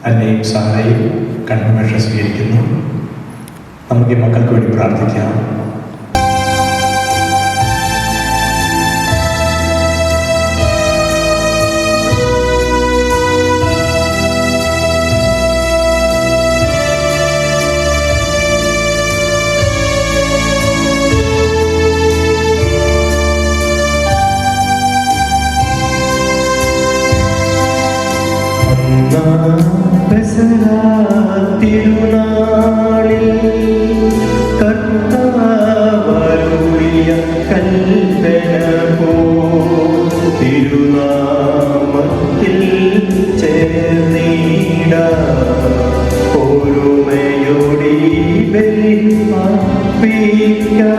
അന്നയും സാറയും confirmation സ്വീകരിക്കുന്നു. നമുക്ക് ഈ മക്കൾക്ക് വേണ്ടി പ്രാർത്ഥിക്കാം. തിരുനാളിൽ കർത്താവരുളിയ കൽപ്പന പോൽ തിരുനാമത്തിൽ ചേർന്നിടാം. ഓർമ്മയോടെ ബലി അർപ്പിക്കാം.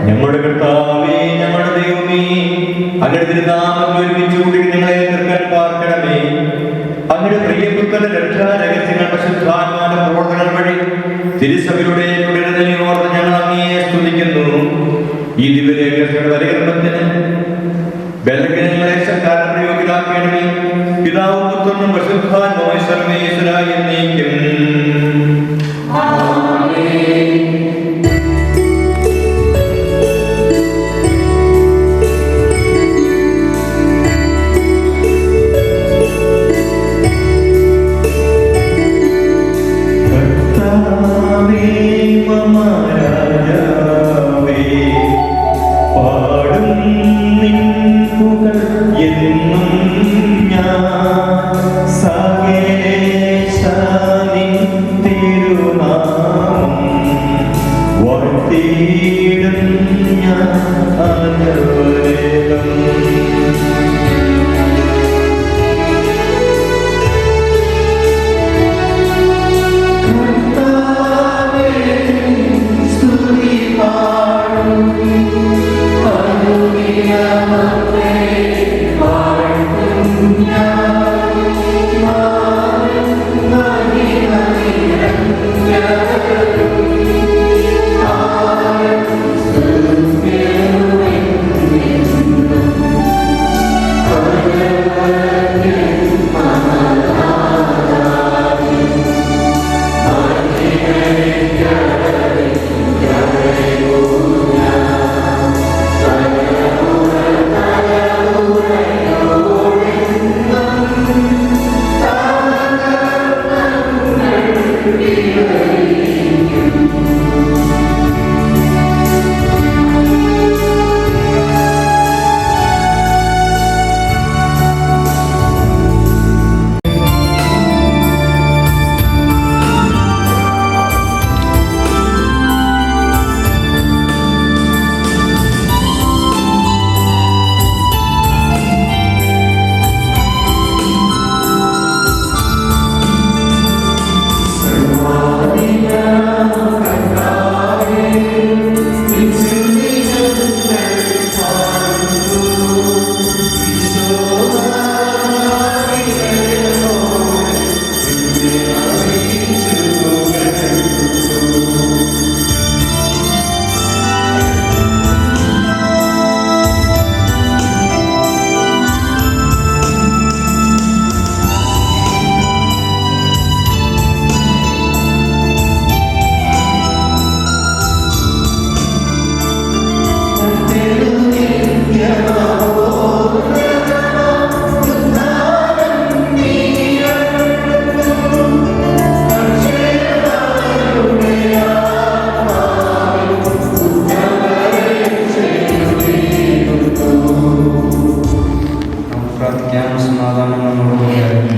ഞങ്ങളുടെ കർത്താവേ, ഞങ്ങളുടെ ദൈവമേ, അങ്ങയുടെ തിരുനാമത്തിൽ ഒരുമിച്ച് കൂടി നിങ്ങളെ തീർക്കാൻ പാർക്കണമേ. അങ്ങയുടെ പ്രിയപുത്രന്റെ രക്ഷാരഹസ്യങ്ങൾ പരിശുദ്ധാത്മാവിന്റെ പ്രവർത്തനങ്ങൾ വഴി തിരുസഭയുടെ തുടരുന്നതിനെ ഓർത്ത് ഞങ്ങൾ അങ്ങയെ സ്തുതിക്കുന്നു. ഈ ദിവ്യരഹസ്യങ്ങളുടെ പരികർമ്മത്തിന് ബലഹീനങ്ങളെ സർക്കാരിന്റെ യോഗ്യരാക്കണമേ. പിതാവും പുത്രനും പരിശുദ്ധാത്മാവുമായ സർവ്വേശ്വരായ എന്നേക്കും.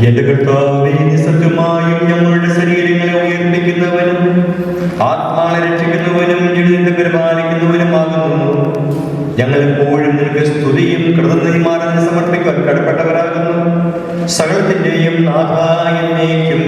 എന്റെ കർത്താവേ, നിസ്സത്യമായും ഞങ്ങളുടെ ശരീരങ്ങളെ ഉയർപ്പിക്കുന്നവനും ആത്മാവിനെ രക്ഷിക്കുന്നവനും ജീവിതത്തെ പരിപാലിക്കുന്നവനുമാകുന്നു. ഞങ്ങൾ എപ്പോഴും നിനക്ക് സ്തുതിയും കൃതജ്ഞതയും സമർപ്പിക്കാൻ കടപ്പെട്ടവരാകുന്നു. സകലത്തിന്റെയും നാഥായനേക്കും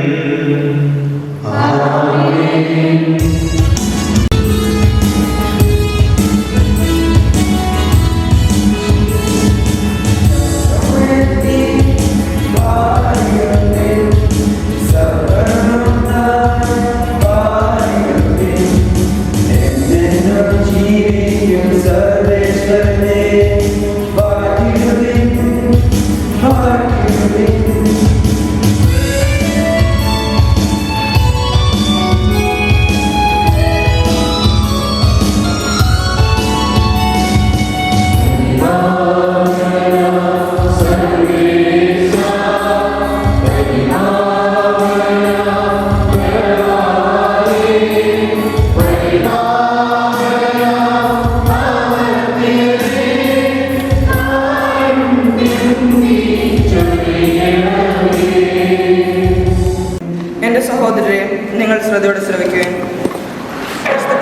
എന്റെ സഹോദരരെ, നിങ്ങൾ ശ്രദ്ധയോടെ ശ്രവിക്കുകയും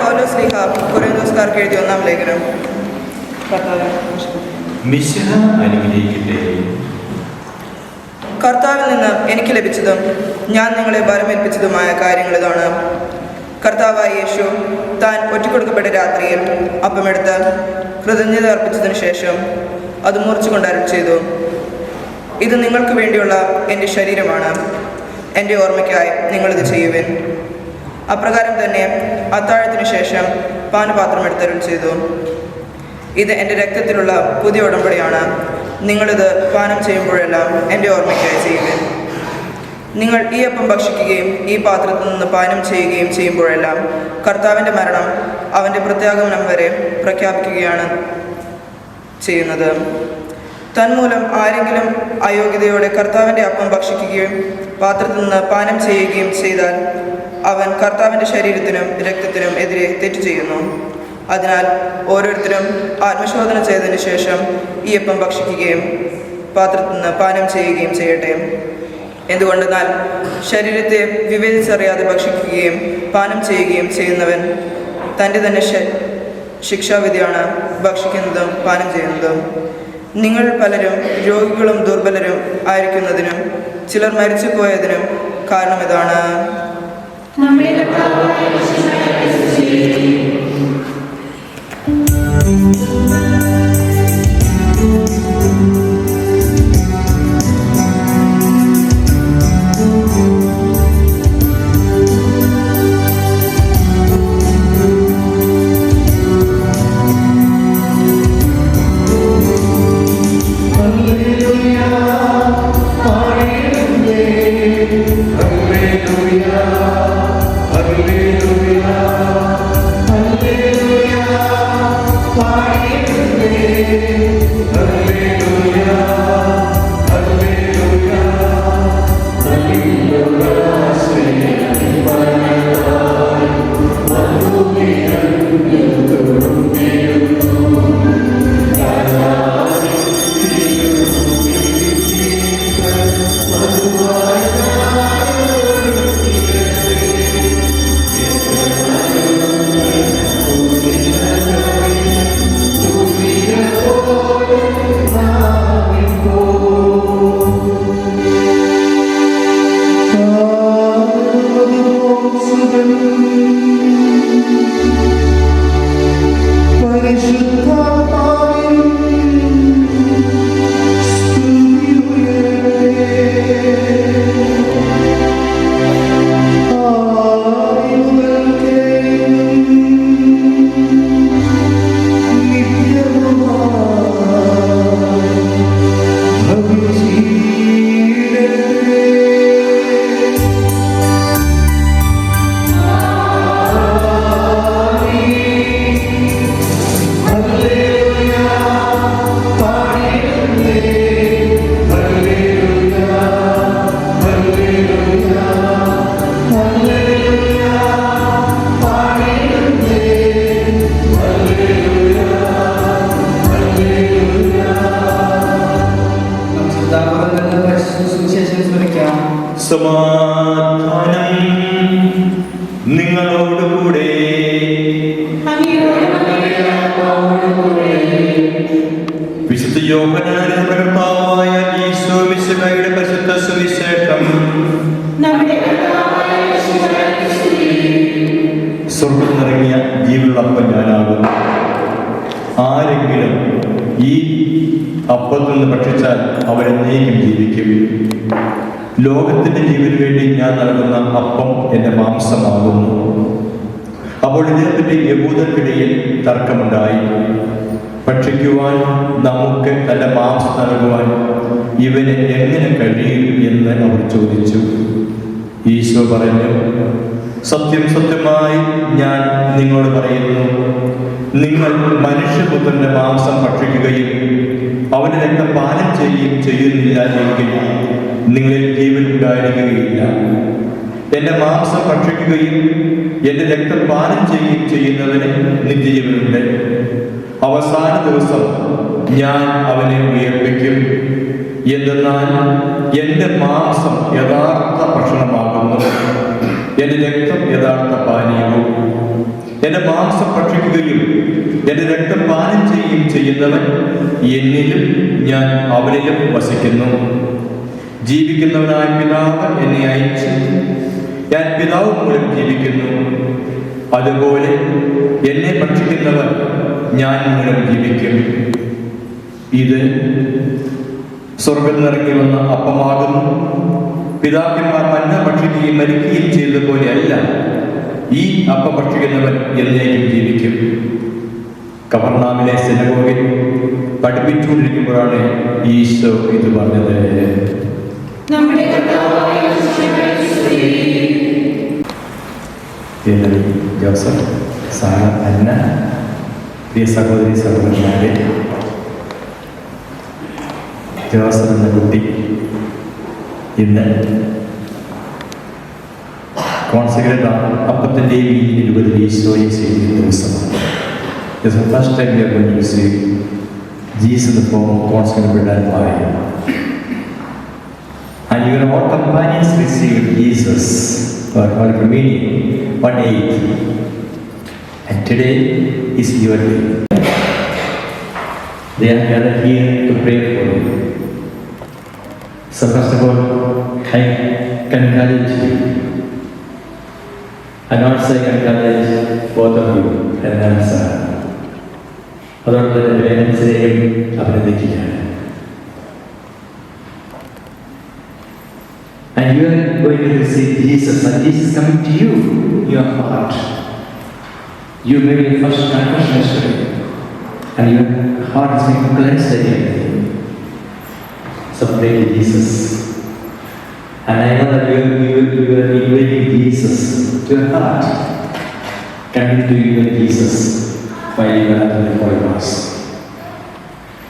പൗലോസ് ശ്ലീഹ കൊരിന്ത്യക്കാർക്ക് എഴുതിയ 1-ാം ലേഖനം. കർത്താവിൽ നിന്ന് എനിക്ക് ലഭിച്ചതും ഞാൻ നിങ്ങളെ ബലമേൽപ്പിച്ചതുമായ കാര്യങ്ങൾ ഇതാണ്. കർത്താവായ യേശു താൻ ഒറ്റിക്കൊടുക്കപ്പെട്ട രാത്രിയിൽ അപ്പമെടുത്ത് കൃതജ്ഞത അർപ്പിച്ചതിനു ശേഷം അത് മുറിച്ചുകൊണ്ട് അരുളി ചെയ്തു, ഇത് നിങ്ങൾക്ക് വേണ്ടിയുള്ള എൻ്റെ ശരീരമാണ്, എൻ്റെ ഓർമ്മയ്ക്കായി നിങ്ങളിത് ചെയ്യുവിൻ. അപ്രകാരം തന്നെ അത്താഴത്തിനു ശേഷം പാനപാത്രം എടുത്തരുൾ ചെയ്തു, ഇത് എൻ്റെ രക്തത്തിലുള്ള പുതിയ ഉടമ്പടിയാണ്, നിങ്ങളിത് പാനം ചെയ്യുമ്പോഴെല്ലാം എൻ്റെ ഓർമ്മയ്ക്കായി ചെയ്യുവിൻ. നിങ്ങൾ ഈ അപ്പം ഭക്ഷിക്കുകയും ഈ പാത്രത്തിൽ നിന്ന് പാനം ചെയ്യുകയും ചെയ്യുമ്പോഴെല്ലാം കർത്താവിൻ്റെ മരണം അവൻ്റെ പ്രത്യാഗമനം വരെ പ്രഖ്യാപിക്കുകയാണ് ചെയ്യുന്നത്. തന്മൂലം ആരെങ്കിലും അയോഗ്യതയോടെ കർത്താവിൻ്റെ അപ്പം ഭക്ഷിക്കുകയും പാത്രത്തിൽ നിന്ന് പാനം ചെയ്യുകയും ചെയ്താൽ അവൻ കർത്താവിൻ്റെ ശരീരത്തിനും രക്തത്തിനും എതിരെ തെറ്റ് ചെയ്യുന്നു. അതിനാൽ ഓരോരുത്തരും ആത്മശോധന ചെയ്തതിനു ശേഷം ഈ അപ്പം ഭക്ഷിക്കുകയും പാത്രത്തിൽ നിന്ന് പാനം ചെയ്യുകയും ചെയ്യട്ടെ. എന്തുകൊണ്ടെന്നാൽ ശരീരത്തെ വിവേചിച്ചറിയാതെ ഭക്ഷിക്കുകയും പാനം ചെയ്യുകയും ചെയ്യുന്നവൻ തൻ്റെ തന്നെ ശിക്ഷാവിധിയാണ് ഭക്ഷിക്കുന്നതും പാനം ചെയ്യുന്നതും. നിങ്ങൾ പലരും രോഗികളും ദുർബലരും ആയിരിക്കുന്നതിനും ചിലർ മരിച്ചുപോയതിനും കാരണം ഇതാണ്. സുതൻ പരിശുദ്ധാത്മാവിൻ സ്തുതി ഉയരട്ടെ. ആദിമുതൽക്കേ സമാധാനം നിങ്ങളോടുകൂടെ. വിശുദ്ധ യോഹന്നാന്റെ കർത്താവായ ഈശോമിശിഹായുടെ പരിശുദ്ധ സുവിശേഷം. സ്വർഗ്ഗം നിറങ്ങിയ ജീവനുള്ള അപ്പം ഞാനാകുന്നു. ആരെങ്കിലും ഈ അപ്പത്തിൽ നിന്ന് ഭക്ഷിച്ചാൽ അവരെന്നേക്കും ജീവിക്കും. ലോകത്തിന്റെ ജീവന് വേണ്ടി ഞാൻ നൽകുന്ന അപ്പം എന്റെ മാംസമാകുന്നു. അപ്പോൾ ഇതിനെപ്പറ്റി യഹൂദർക്കിടയിൽ തർക്കമുണ്ടായി. ഭക്ഷിക്കുവാൻ നമുക്ക് തന്റെ മാംസം നൽകുവാൻ ഇവന് എങ്ങനെ കഴിയും എന്ന് അവർ ചോദിച്ചു. ഈശോ പറഞ്ഞു, സത്യം സത്യമായി ഞാൻ നിങ്ങളോട് പറയുന്നു, നിങ്ങൾ മനുഷ്യപുത്രന്റെ മാംസം ഭക്ഷിക്കുകയും അവന്റെ രക്തം പാനം ചെയ്യുന്നില്ല എങ്കിൽ നിങ്ങളിൽ ജീവൻ ഉണ്ടായിരിക്കുകയില്ല. എന്റെ മാംസം ഭക്ഷിക്കുകയും എന്റെ രക്തം പാനം ചെയ്യുന്നതിന് നിത്യജീവനുണ്ട്. അവസാന ദിവസം ഞാൻ അവനെ ഉയർപ്പിക്കും. എന്തെന്നാൽ എന്റെ മാംസം യഥാർത്ഥ ഭക്ഷണമാകുന്നു, എന്റെ രക്തം യഥാർത്ഥ പാനീയവും. എന്റെ മാംസം ഭക്ഷിക്കുകയും എന്റെ രക്തം പാനം ചെയ്യുന്നവൻ എന്നിലും ഞാൻ അവനിലും വസിക്കുന്നു. ജീവിക്കുന്നവനായ പിതാവ് എന്നെ അയച്ചു, ഞാൻ പിതാവ് മൂലം ജീവിക്കുന്നു. അതുപോലെ എന്നെ ഭക്ഷിക്കുന്നവൻ ഞാൻ മൂലം ജീവിക്കും. ഇത് സ്വർഗ്ഗത്തിൽ നിറങ്ങി വന്ന അപ്പമാകുന്നു. പിതാക്കന്മാർ മന്ന ഭക്ഷിക്കുകയും മരിക്കുകയും ചെയ്തതുപോലെയല്ല ഈ അപ്പം ഭക്ഷിക്കുന്നവൻ എന്നേക്കും ജീവിക്കും. കഫർനാമിലെ സിനഗോഗിൽ പഠിപ്പിച്ചുകൊണ്ടിരിക്കുമ്പോഴാണ് ഈശോ ഇത് പറഞ്ഞത്. ജോസഫ്, സാറ, അന്ന, പ്രിയ സഹോദരി സഹോദരന്മാരെ, ജോസഫ് എന്ന കുട്ടി ഇന്ന് കോൺസെക്രേറ്റ് അപ്പത്തിൻ്റെയും വീഞ്ഞിൻ്റെ രൂപത്തിൽ ഈശോയെ ചെയ്യുന്ന ദിവസമാണ്. It's the first time we are going to receive Jesus in the form of consecrated bread and wine. And your all companions received Jesus for Holy Communion on 8th. And today is your day. They are gathered here to pray for you. So first of all, I congratulate you. And also I congratulate both of you and Sir. അതോടൊപ്പം തന്നെ പേരൻസിനെയും അഭിനന്ദിക്കുകയാണ്. And you are going to receive Jesus, and Jesus is coming to you in your heart. You made your first confession yesterday, and your heart is being cleansed again. So pray to Jesus. And I know that you are inviting Jesus to your heart. Continue to invite Jesus while you are at the Holy Mass.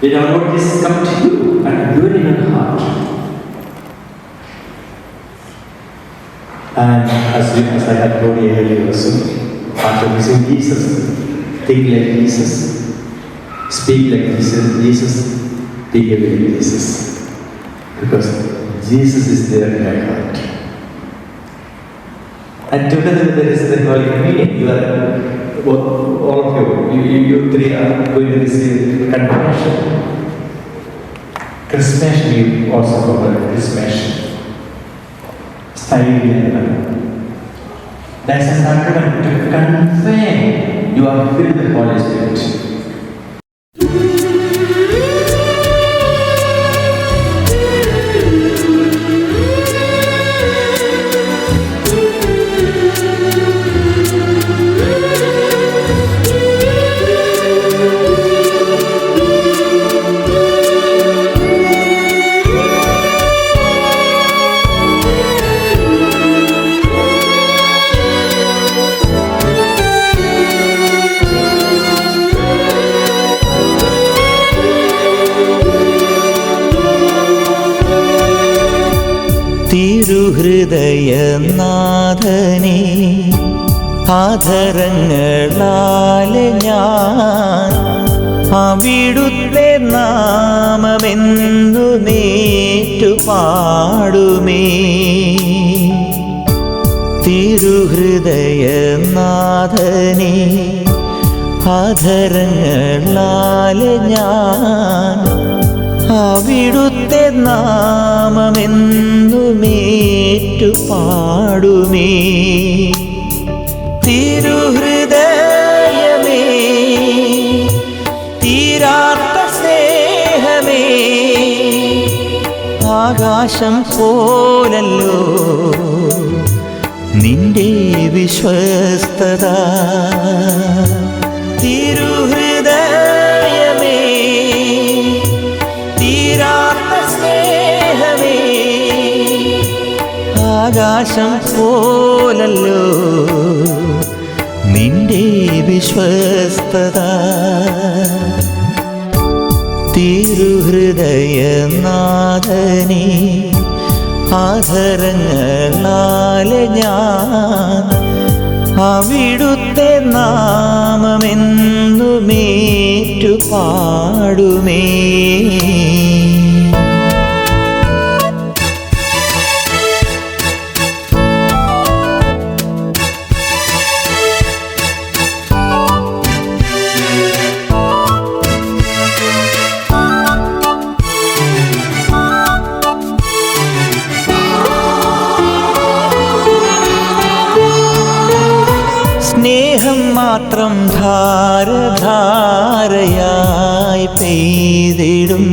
Let our Lord Jesus come to you and do it in your heart. And as I had told you earlier also, after receiving Jesus, think like Jesus, speak like Jesus, behave like Jesus. Because Jesus is there in your heart. And together there is the Holy Communion. You are, all of you three are going to receive confirmation. Chrismation, you also call it Chrismation. That's a sacrament to confirm you are filled with the Holy Spirit. തിരുഹൃദയനാഥനേ, ആധരങ്ങളാലെ ഞാൻ അവിടുത്തെ നാമമെന്നുമേറ്റു പാടുമേ. തിരുഹൃദയനാഥനേ, ആധരങ്ങളാലെ ഞാൻ അവിടുത്തെ നാമമെന്നുമേറ്റു പാടുമേ. തിരുഹൃദയമേ, തീരാത്ത സ്നേഹമേ, ആകാശം പോലല്ലോ നിന്റെ വിശ്വസ്തത. തിരുഹൃദയമേ, തീരാത്ത സ്നേഹമേ, ആകാശം പോലല്ലോ നിന്റെ വിശ്വസ്തത. തിരുഹൃദയനാഥനേ, ആധരങ്ങളാലെ ഞാൻ അവിടുത്തെ നാമമെന്നുമേറ്റു പാടുമേ. സ്നേഹം മാത്രം ധാരധാരയായി പെയ്തിടും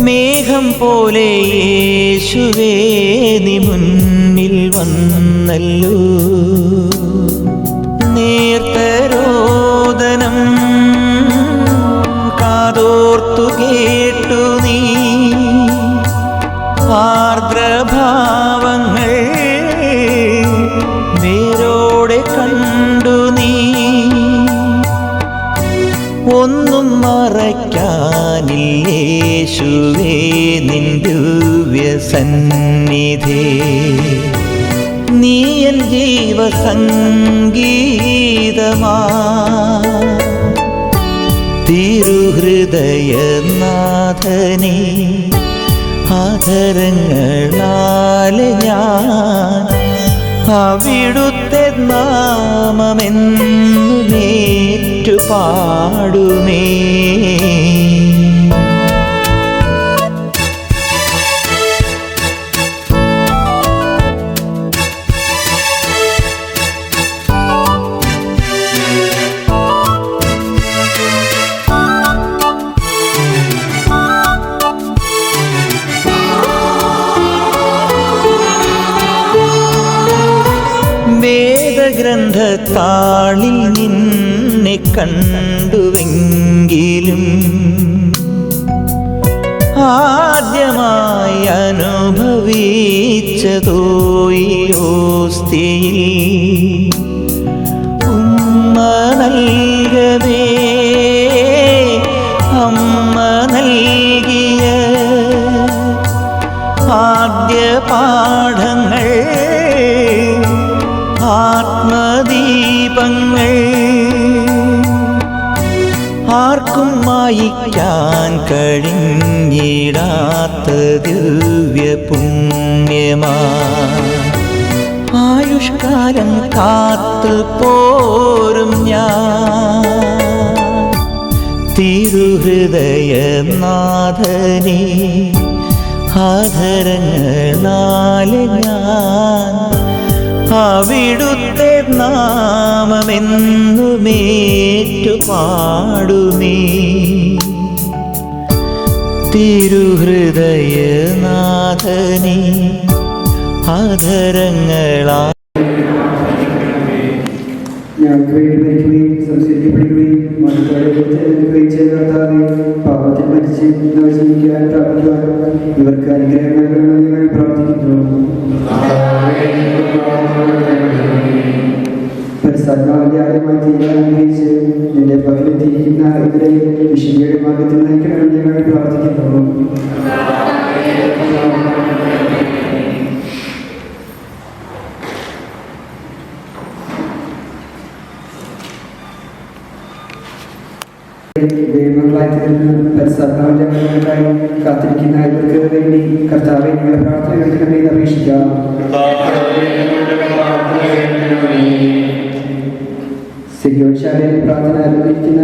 മേഘം പോലെ യേശുവേ നീ മുന്നിൽ വന്നല്ലോ. നേർത്തരോദനം കാതോർത്തു കേട്ടു നീ, ആർദ്രഭാവങ്ങൾ നേരോടെ കണ്ടു നീ. ഒന്നും മറയ്ക്കാനില്ലേശുവേ നിൻ ദിവ്യസന്നിധി. നീ എൻ ജീവസംഗീതമാ. തിരുഹൃദയനാഥനേ, ആധരങ്ങളാലെ ഞാൻ അവിടുത്തെ നാമമെന്നുമേറ്റു പാടുമേ. വേദഗ്രന്ഥത്താളിൽ നിന്നെ കണ്ടുവെങ്കിലും ആദ്യമായി അനുഭവിച്ചതോ ഈ ഓസ്തിയിൽ ഉമ്മ നൽകവേ അമ്മ നൽകിയ ആദ്യ പാഠങ്ങൾ, ആത്മദീപങ്ങൾ. ആർക്കും മായിക്കാൻ കഴിഞ്ഞിടാത്ത ദിവ്യ പുണ്യമാ ആയുഷ്കാലം കാത്തു പോരും ഞാൻ. തിരുഹൃദയനാഥനേ, ആധരങ്ങളാലെ ഞാൻ അവിടുത്തെ നാമമെന്നുമേറ്റു പാടുമേ. തിരുഹൃദയനാഥനേ അധരങ്ങളാ ഞങ്ങൾക്ക് വേണ്ടി മരിക്കുകയും സംസ്കരിക്കപ്പെടുകയും മരണത്തോടെ ഉയർത്തെഴുന്നേൽക്കുകയും ചെയ്ത കർത്താവേ, പാപത്തിൽ മരിച്ച് ജീവിക്കാൻ പ്രാപിക്കുവാൻ ഇവർക്ക് അനുഗ്രഹം നൽകണമെന്ന് ഞങ്ങൾ പ്രാർത്ഥിക്കുന്നു. പരിശുദ്ധാത്മാവിന്റെ ആദ്യമായി തീരാൻ അനുഗ്രഹിച്ച് നിന്റെ പകലെത്തിയിരിക്കുന്ന ഇവരെ വിശുദ്ധിയുടെ മാർഗത്തിൽ നയിക്കണമെന്ന് ഞങ്ങൾ പ്രാർത്ഥിക്കുന്നു. ദൈവങ്ങളായി തീർന്ന് പരിശുദ്ധാത്മാവിന്റെ അംഗങ്ങൾക്കായി കാത്തിരിക്കുന്ന ഇവർക്ക് വേണ്ടി കർത്താവെ ഞങ്ങളുടെ പ്രാർത്ഥന കേൾക്കണമേ എന്ന് അപേക്ഷിക്കാം. സിയോൻശാലയിൽ പ്രാർത്ഥന അനുഭവിക്കുന്ന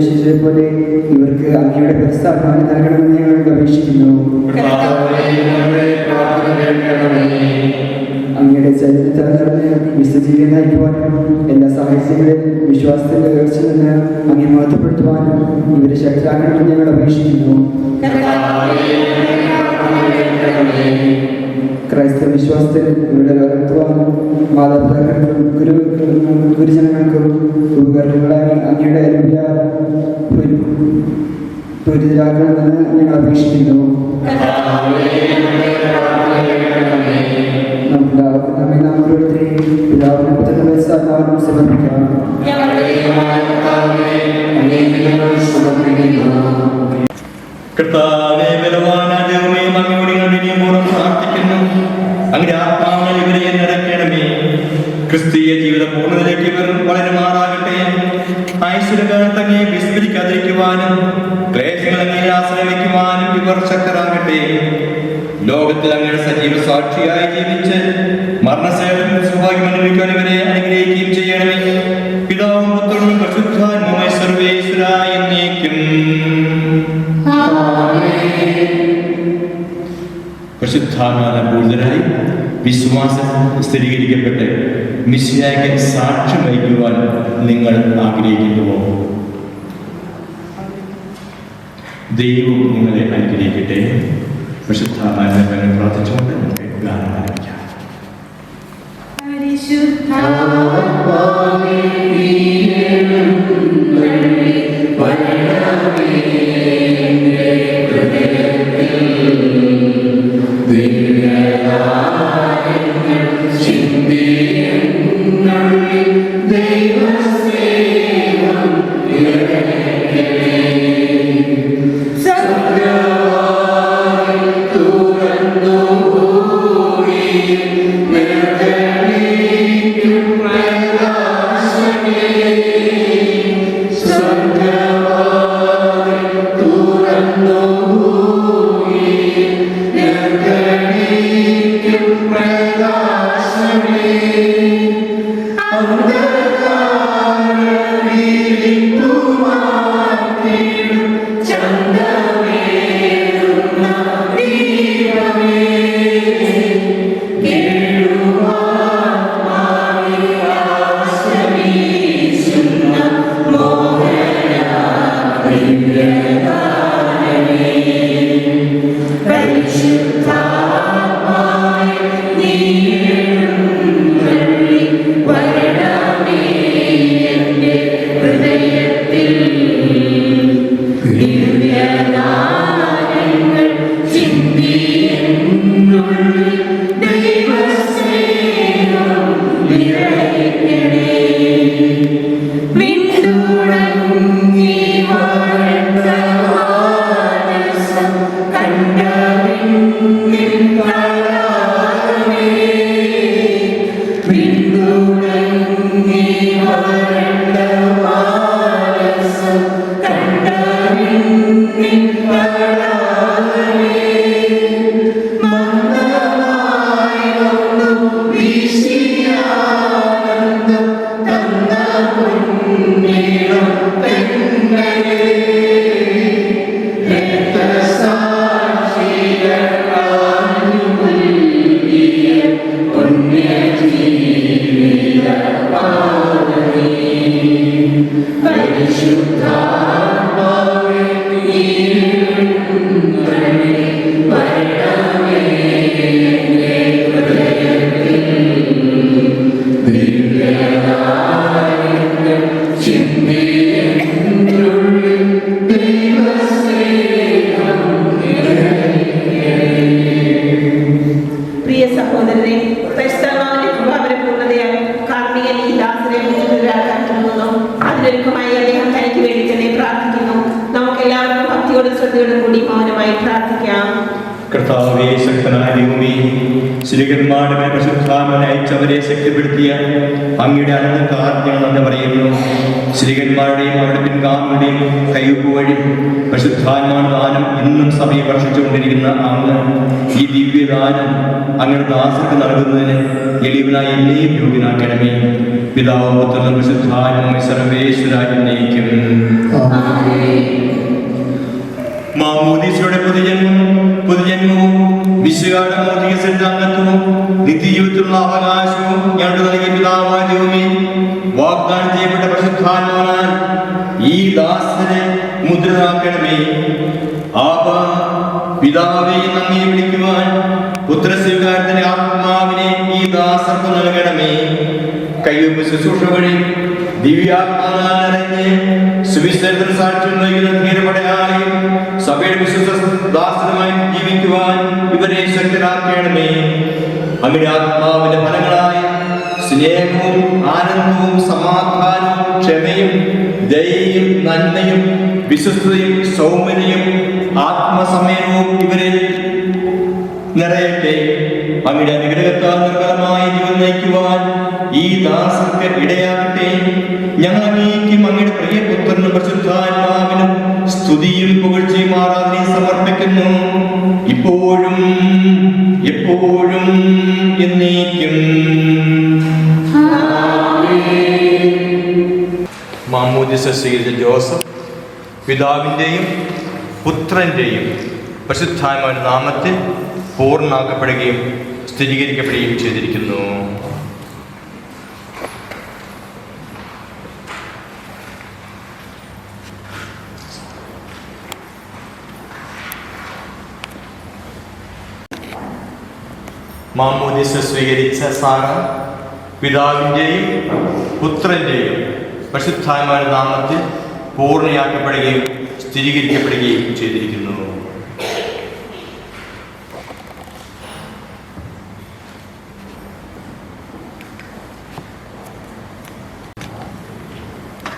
ശിഷ്യരെ പോലെ ഇവർക്ക് അങ്ങയുടെ പരിശുദ്ധാത്മാവിനെ നൽകണമെന്ന് ഞങ്ങൾ അപേക്ഷിക്കുന്നു. അങ്ങയുടെ ചരിത്രത്തിൽ നിറഞ്ഞ് വിശ്വജീവിതം നയിക്കുവാനും എല്ലാ സാഹചര്യങ്ങളിലും വിശ്വാസത്തിന്റെ ഉയർച്ചയിൽ നിന്ന് അങ്ങേ മഹത്വപ്പെടുത്തുവാനും ഇവരെ ശക്തരാക്കണമെന്ന് ഞങ്ങൾ അപേക്ഷിക്കുന്നു. ക്രൈസ്തവ വിശ്വാസത്തിൽ ഇവിടെ വളർത്തുവാനും മാതാപിതാക്കൾക്കും ഗുരുജനങ്ങൾക്കും ഉപകരണങ്ങളായി അങ്ങയുടെ പൂരിതരാക്കണമെന്ന് ഞങ്ങൾ അപേക്ഷിക്കുന്നു. പിതാവിനെ പുത്രനെ പരിശുദ്ധാത്മാവിനും സമർപ്പിക്കാം. കർത്താവേ, ബലവാനായ ദൈവമേ, അങ്ങയോട് ഞങ്ങൾ വിനയപൂർവ്വം പ്രാർത്ഥിക്കുന്നു. അങ്ങയുടെ ആത്മാവിനെ ഇവരെ നിറയ്ക്കണമേ. ക്രിസ്തീയ ജീവിത പൂർണ്ണതയിലേക്ക് ഇവർ വളരുമാറാകട്ടെ. ഐശ്വര്യകാലത്ത് അങ്ങയെ വിസ്മരിക്കാതിരിക്കുവാനും ക്ലേശങ്ങൾ അങ്ങയെ ആശ്രയിക്കുവാനും ഇവർ ശക്തരാകട്ടെ. ലോകത്തിൽ അങ്ങയുടെ സജീവ സാക്ഷിയായി ജീവിച്ച് മരണശേഷം സൗഭാഗ്യം അനുഭവിക്കാൻ ഇവരെ അനുഗ്രഹിക്കുകയും ചെയ്യണമേ. പിതാവും പുത്രനും പരിശുദ്ധാത്മാവുമായ സർവേശ്വരായ എന്നേക്കും. പരിശുദ്ധാത്മാവിനാൽ വിശ്വാസം സ്ഥിരീകരിക്കപ്പെട്ട് മിശിഹായ്ക്ക് സാക്ഷ്യം വഹിക്കുവാൻ നിങ്ങൾ ആഗ്രഹിക്കുന്നുവോ? ദൈവം നിങ്ങളെ അനുഗ്രഹിക്കട്ടെ. പരിശുദ്ധാത്മാവിനെ പ്രാർത്ഥിച്ചുകൊണ്ട് നമുക്ക് ഗാനം ആരംഭിക്കാം. Let the sun സഹായത്തിനുമായി പ്രാർത്ഥിക്കാം. കർത്താവേ, ശക്തനായ ദൈവമേ, ശ്രീകന്മാരുടെ പരിശുദ്ധാത്മാവിനെ അയച്ചവരെ ശക്തിപ്പെടുത്തിയ അങ്ങയുടെ അനന്തകാരണങ്ങൾ എന്ന് പറയുന്നു. ശ്രീകന്മാരുടെയും അവരുടെ പിൻഗാമികളുടെയും കൈവപ്പ് വഴി പരിശുദ്ധാത്മാവിന്റെ ദാനം ഇന്നും സഭയെ വർഷിച്ചുകൊണ്ടിരിക്കുന്ന അങ്ങ് ഈ ദിവ്യദാനം അങ്ങയുടെ ദാസർക്ക് നൽകുന്നതിന് എളിവനായി എന്നെയും യോഗ്യനാക്കണമേ. പിതാവും പുത്രനും പരിശുദ്ധാത്മാവുമായ സർവേശ്വരായി നയിക്കും. മാമോദീസയുടെ പൊതുജന്മവും വിശുകാരുടെ മൗലിക സിദ്ധാന്തത്വവും നിത്യജീവിതത്തിലുള്ള അവകാശവും ഞങ്ങൾക്ക് നൽകിയ പിതാവായ ദൈവമേ, വാഗ്ദാനം ചെയ്യപ്പെട്ട പരിശുദ്ധാത്മാവിനാൽ ഈ ദാസനെ മുദ്രനാക്കണമേ. ആബാ പിതാവേ നന്ദി വിളിക്കുവാൻ പുത്രസ്വീകാരത്തിന്റെ ആത്മാവിനെ ഈ ദാസർക്ക് നൽകണമേ. കയ്യൊപ്പ് ശുശ്രൂഷ വഴി ദിവ്യാത്മാവിനാൽ നിറഞ്ഞ് സുവിശേഷത്തിന് സാക്ഷ്യം നൽകുന്ന ധീരപടയാളിയും സഭയുടെ വിശ്വസ്ത ദാസനുമായി ജീവിക്കുവാൻ ഇവരെ ശക്തരാക്കണമേ. അങ്ങയുടെ ആത്മാവിന്റെ ഫലങ്ങളായ സ്നേഹവും ആനന്ദവും സമാധാനവും ക്ഷമയും ദയയും നന്മയും വിശ്വസ്തയും സൗമ്യതയും ആത്മസമയവും ഇവരിൽ നിറയട്ടെ. അങ്ങയുടെ അനുഗ്രഹത്താൽ നിർമ്മലമായ ജീവൻ നയിക്കുവാൻ ഈ ദാസർക്ക് ഇടയാകട്ടെ. ഞങ്ങൾ അങ്ങേക്കും അങ്ങയുടെ പ്രിയപുത്രനും പരിശുദ്ധാത്മാവിനും സ്തുതിയും പുകഴ്ചയും ആരാധനയും സമർപ്പിക്കുന്നു, ഇപ്പോഴും എപ്പോഴും എന്നേക്കും. മാമോദിസ സ്വീകരിച്ച ജോസഫ് പിതാവിൻ്റെയും പുത്രൻ്റെയും പരിശുദ്ധാത്മാവിന്റെ നാമത്തിൽ പൂർണ്ണമാക്കപ്പെടുകയും സ്ഥിരീകരിക്കപ്പെടുകയും ചെയ്തിരിക്കുന്നു. മാമോദിസ സ്വീകരിച്ച സാറ പിതാവിൻ്റെയും പുത്രൻ്റെയും പരിശുദ്ധാത്മാവിന്റെ നാമത്തിൽ പൂർണ്ണയാക്കപ്പെടുകയും സ്ഥിരീകരിക്കപ്പെടുകയും ചെയ്തിരിക്കുന്നു.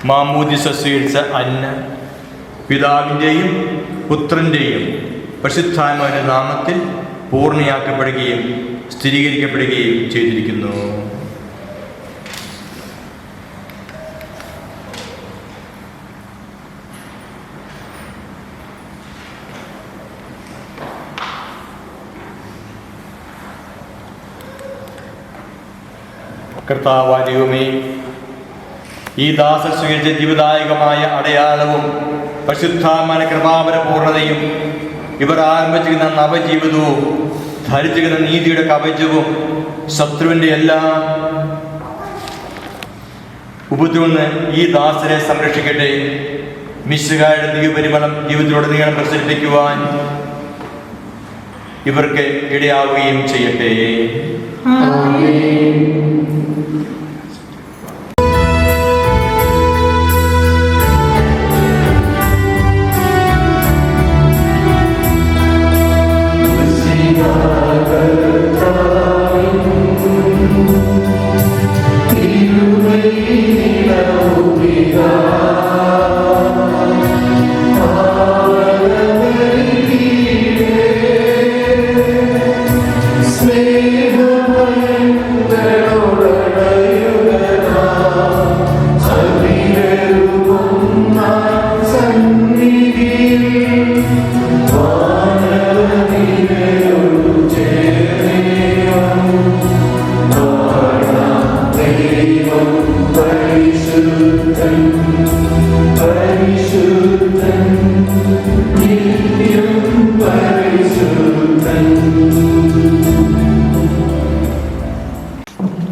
മാമോദിസ സ്വീകരിച്ച അന്ന പിതാവിൻ്റെയും പുത്രൻ്റെയും പരിശുദ്ധാത്മാവിന്റെ നാമത്തിൽ പൂർണ്ണയാക്കപ്പെടുകയും സ്ഥിരീകരിക്കപ്പെടുകയും ചെയ്തിരിക്കുന്നു. കർത്താവായ ദൈവമേ, ഈ ദാസൻ സ്വീകരിച്ച ജീവദായകമായ അടയാളവും പരിശുദ്ധാത്മാവിന്റെ കൃപാവര പൂർണ്ണതയും ഇവർ ആരംഭിച്ചിരിക്കുന്ന നവജീവിതവും ധരിച്ചിരിക്കുന്ന നീതിയുടെ കവചവും ശത്രുവിൻ്റെ എല്ലാ ഉപദ്രവത്തിൽ നിന്ന് ഈ ദാസനെ സംരക്ഷിക്കട്ടെ. മിശിഹായുടെ ദിവ്യപരിമളം ജീവിതത്തിലുടനീളം പ്രസരിപ്പിക്കുവാൻ ഇവർക്ക് ഇടയാവുകയും ചെയ്യട്ടെ.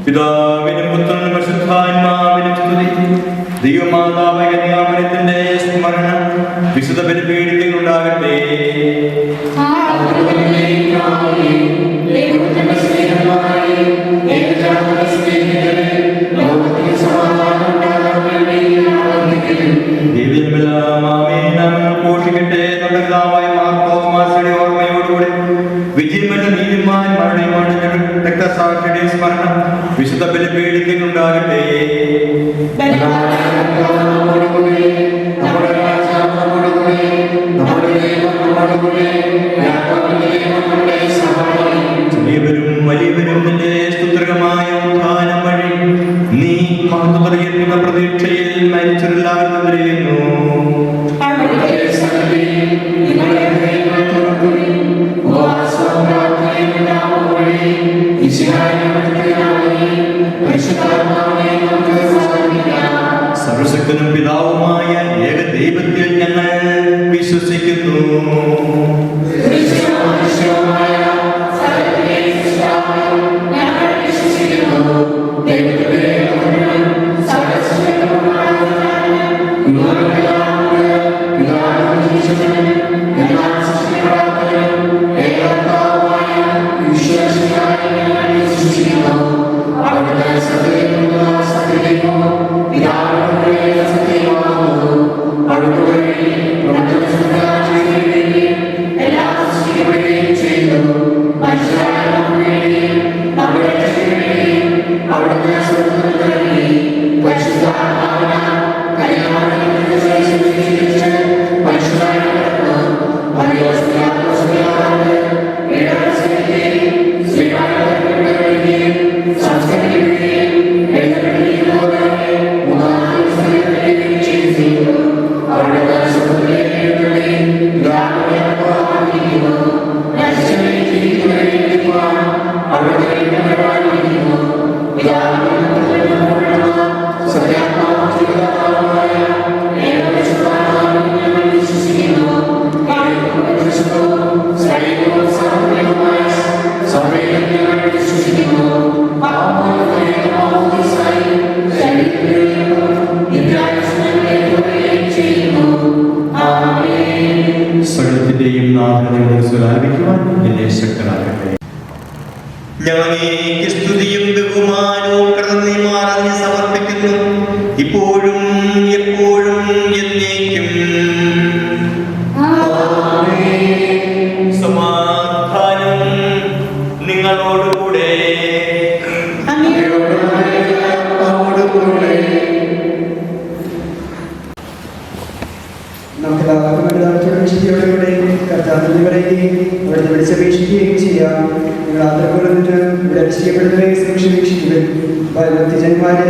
പിതാവിനും പുത്രനും പരിശുദ്ധാത്മാവിനും സ്തുതി. ദൈവമാതാവായ കന്യാമറിയത്തിന്റെ സ്മരണ വിശുദ്ധ ബലിപീഠത്തിൽ ഉണ്ടാകട്ടെ. പോഷിക്കട്ടെ. നമ്മുടെ പിതാവായ മാർത്തോമാസിയുടെ ഓർമ്മയോടുകൂടി വിജയമെന്ന നീതിമാന്മാരുടെയും രക്തസാക്ഷിയുടെയും സ്മരണ വിശുദ്ധ ബലിപീഠത്തിൽ ഉണ്ടാകട്ടെ. നമ്മുടെ ചെറിയവരും വലിയവരും നിന്റെ സ്തുത്രകമായ ഉത്ഥാനം വഴി നീ മഹത്വറിയുന്ന പ്രതീക്ഷയിൽ മരിച്ചവരെല്ലാവരും നിറയുന്നു. സർവശക്തനും പിതാവുമായ ഏക ദൈവത്തിൽ ഞങ്ങൾ വിശ്വസിക്കുന്നു. സകലത്തിന്റെയും നാഥനോട് സ്വലാപിക്കുവാൻ എന്നെ ശക്തനാക്കട്ടെ. ഞങ്ങൾക്ക് സ്തുതിയും ബഹുമാനവും കൃതജ്ഞതയും സമർപ്പിക്കുന്നു, ഇപ്പോഴും എപ്പോഴും എന്നേക്കും. സമാധാനം നിങ്ങളോടുകൂടെ. കർത്താവിനെ പറയുകയും അവിടെ വിളിച്ചപേക്ഷിക്കുകയും ചെയ്യാം. നിങ്ങൾ ആദരവുകൊണ്ടിട്ട് ഇവിടെ രക്ഷിക്കപ്പെടുന്നവരെ സംരക്ഷിക്കുകയും ഭക്തിജന്മാരെ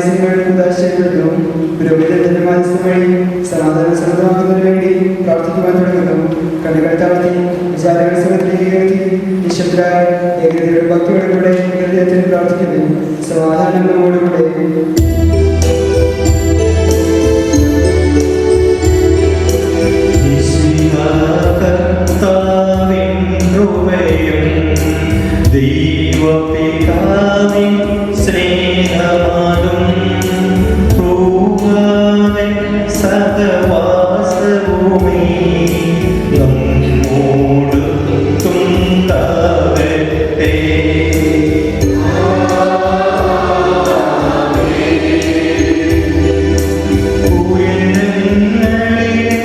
ഉദാശയപ്പെടുന്നു. പുരോഹിതന്റെ മാനസം വഴി സമാധാനം സമൃദ്ധമാകുന്നതിന് വേണ്ടി പ്രാർത്ഥിക്കുവാൻ തുടങ്ങുന്നു. കണ്ണുകൾ താഴ്ത്തി വിചാരങ്ങൾ സമൃദ്ധിക്ക് ഉയർത്തി നിശബ്ദരായ ഏകതയുടെ ഭക്തിയോടുകൂടെ ഹൃദയത്തിന് പ്രാർത്ഥിക്കുന്നു. സമാധാനം നമ്മോടുകൂടെ. ദൈവപിതാവിൻ സ്നേഹമാകും സഹവാസഭൂമി നമ്മോട് തുണ്ടാകട്ടെ. ഉയരങ്ങളിലെ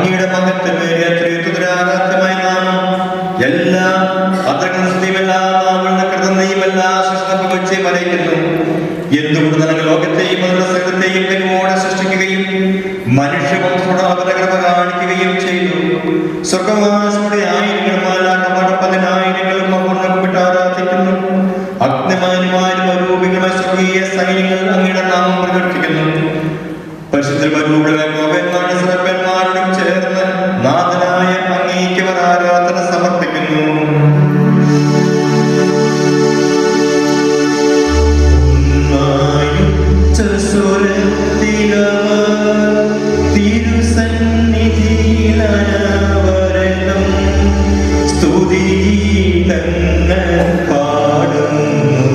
അങ്ങയുടെ മഹത്വമേറിയ ത്രിത്വത്തിനാരാധ്യമായ നാമം എല്ലാ അത്രയും എല്ലാ നാമങ്ങളുടെ കൃതനെയും എല്ലാ സൃഷ്ടിക്കും വെച്ച് മലയിക്കുന്നു. എന്തുകൊണ്ട് നിങ്ങൾ ലോകത്തെയും അതിന്റെ സകലത്തെയും കഴിവോടെ സൃഷ്ടിക്കുകയും മനുഷ്യവംശത്തോട് അവരുടെ കൃപ കാണിക്കുകയും ചെയ്തു. സ്വർഗവാസിയുടെ ആയിരങ്ങളും പതിനായിരങ്ങളും അപൂർണ്ണപ്പെട്ട് ആരാധിക്കുന്നു. അഗ്നിമാനുമാരും അരൂപികളുമായ സ്വർഗീയ സൈന്യങ്ങൾ അങ്ങയുടെ നാമം പ്രകീർത്തിക്കുന്നു. പരിശുദ്ധ സർപ്പന്മാരോടും ചേർന്ന് നാഥനായ അങ്ങേക്ക് അവർ ആരാധന സമർപ്പിക്കുന്നു. തിരുസന്നിധിയിലവരതം സ്തുതിഗീതങ്ങൾ പാടുന്നു,